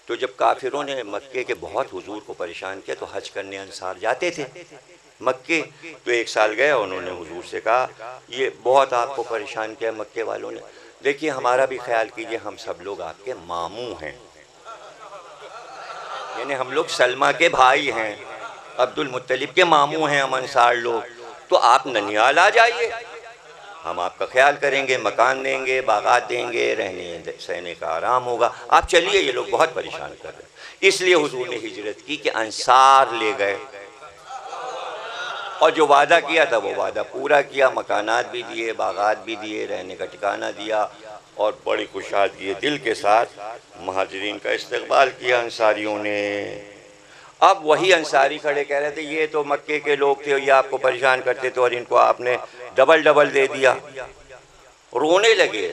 तो जब काफिरों ने मक्के के बहुत हुजूर को परेशान किया, तो हज करने अंसार जाते थे मक्के। तो एक साल गए, उन्होंने हुजूर से कहा ये बहुत आपको परेशान किया मक्के वालों ने, देखिए हमारा भी ख्याल कीजिए, हम सब लोग आपके मामू हैं, यानी हम लोग सलमा के भाई हैं, अब्दुल मुत्तलिब के मामू हैं हम अंसार लोग। तो आप ननिहाल आ जाइए, हम आपका ख्याल करेंगे, मकान देंगे, बागात देंगे, रहने सहने का आराम होगा, आप चलिए, ये लोग बहुत परेशान कर रहे हैं। इसलिए हुजूर ने हिजरत की कि अंसार ले गए, और जो वादा किया था वो वादा पूरा किया। मकानात भी दिए, बागात भी दिए, रहने का ठिकाना दिया, और बड़ी खुशादगी दिल के साथ महाजरीन का इस्तकबाल किया अंसारियों ने। अब वही अंसारी खड़े कह रहे थे ये तो मक्के के लोग थे, ये आपको परेशान करते थे और इनको आपने डबल डबल दे दिया। रोने लगे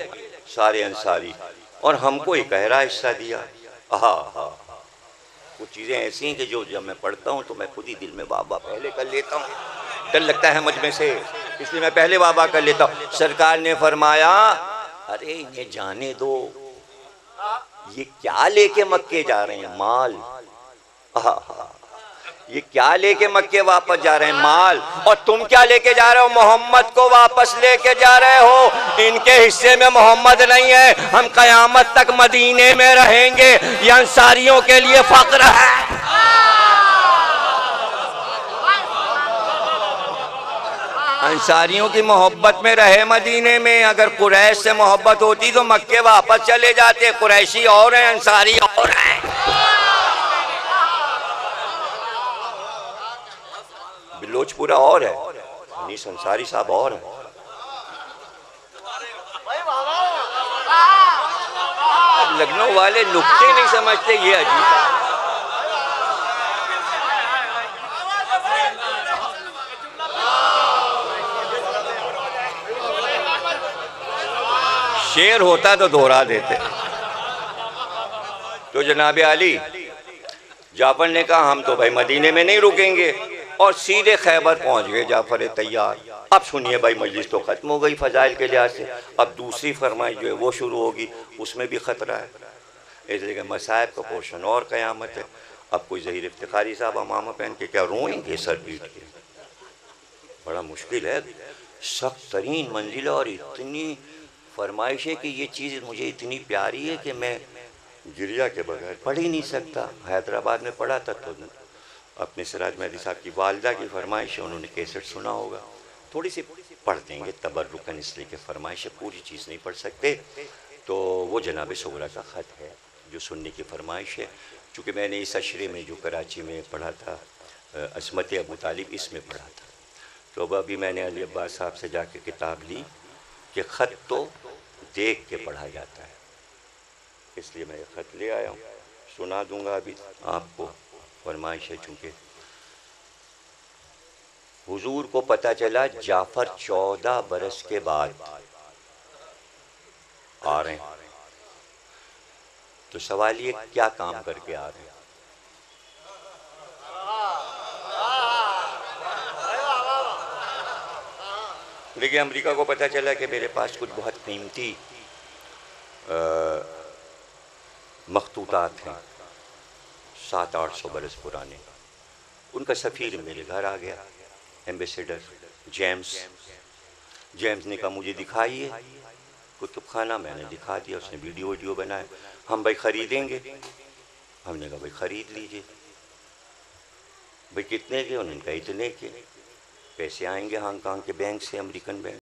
सारे अंसारी, और हमको एक गहरा हिस्सा दिया। हाँ, कुछ चीज़ें ऐसी हैं कि जो जब मैं पढ़ता हूँ तो मैं खुद ही दिल में वाह वाह पहले कर लेता हूँ, डर लगता है मजमे से, इसलिए मैं पहले वाह वाह कर लेता हूँ। सरकार ने फरमाया अरे इन्हें जाने दो, ये क्या लेके मक्के जा रहे हैं? माल। ये क्या लेके मक्के वापस जा रहे हैं? माल। और तुम क्या लेके जा रहे हो? मोहम्मद को वापस लेके जा रहे हो। इनके हिस्से में मोहम्मद नहीं है, हम कयामत तक मदीने में रहेंगे, ये अंसारियों के लिए फख्र है। अंसारियों की मोहब्बत में रहे मदीने में। अगर कुरैश से मोहब्बत होती तो मक्के वापस चले जाते। कुरैशी और हैं, अंसारी और हैं। बिलोचपुरा और है, अनीस अंसारी साहब और है। अब लखनऊ वाले नुक्ते नहीं समझते, ये अजीब है। शेर होता तो दोहरा देते। तो जनाब अली जाफर ने कहा हम तो भाई मदीने में नहीं रुकेंगे, और सीधे खैबर पहुंच गए जाफर तैयार। अब सुनिए भाई, मजलिस तो ख़त्म हो गई फ़ज़ाइल के लिहाज से, अब दूसरी फरमाइश जो है वो शुरू होगी, उसमें भी ख़तरा है। इसलिए कि मसाइब का पोर्शन और क़यामत है। अब कोई ज़हीर इफ्तिखारी साहब अमामा पहन के क्या रोएंगे सर पीट के? बड़ा मुश्किल है, सख्त तरीन मंजिल, और इतनी फरमाइश है कि ये चीज़ मुझे इतनी प्यारी है कि मैं गिरिया के बगैर पढ़ ही नहीं सकता। हैदराबाद में पढ़ा था तो अपने सिराज मेहदी साहब की वालदा की फरमाइश है, उन्होंने कैसेट सुना होगा, थोड़ी सी पढ़ देंगे तबर्रुकन, इसलिए कि फरमाइश है, पूरी चीज़ नहीं पढ़ सकते। तो वो जनाब सुगरा का ख़त है जो सुनने की फरमाइश है। चूँकि मैंने इस अशरे में जो कराची में पढ़ा था, असमत अबू तालिब, इसमें पढ़ा था, तो अब अभी मैंने अली अब्बास साहब से जाके किताब ली कि ख़त तो देख के पढ़ा जाता है, इसलिए मैं ख़त ले आया हूँ, सुना दूँगा अभी आपको। फरमाइश है, चूँकि हुजूर को पता चला जाफ़र 14 बरस के बाद आ रहे हैं, तो सवाल ये क्या काम करके आ रहे हैं। देखिए, अमेरिका को पता चला कि मेरे पास कुछ बहुत कीमती मखतूतात हैं 700-800 बरस पुराने। उनका सफ़ीर मेरे घर आ गया, एम्बेसडर जेम्स। जेम्स ने कहा मुझे दिखाइए कुतुब खाना। मैंने दिखा दिया, उसने वीडियो बनाया। हम भाई ख़रीदेंगे। हमने कहा भाई ख़रीद लीजिए। भाई कितने के? उन्होंने कहा इतने के। पैसे आएंगे हांगकांग के बैंक से, अमेरिकन बैंक।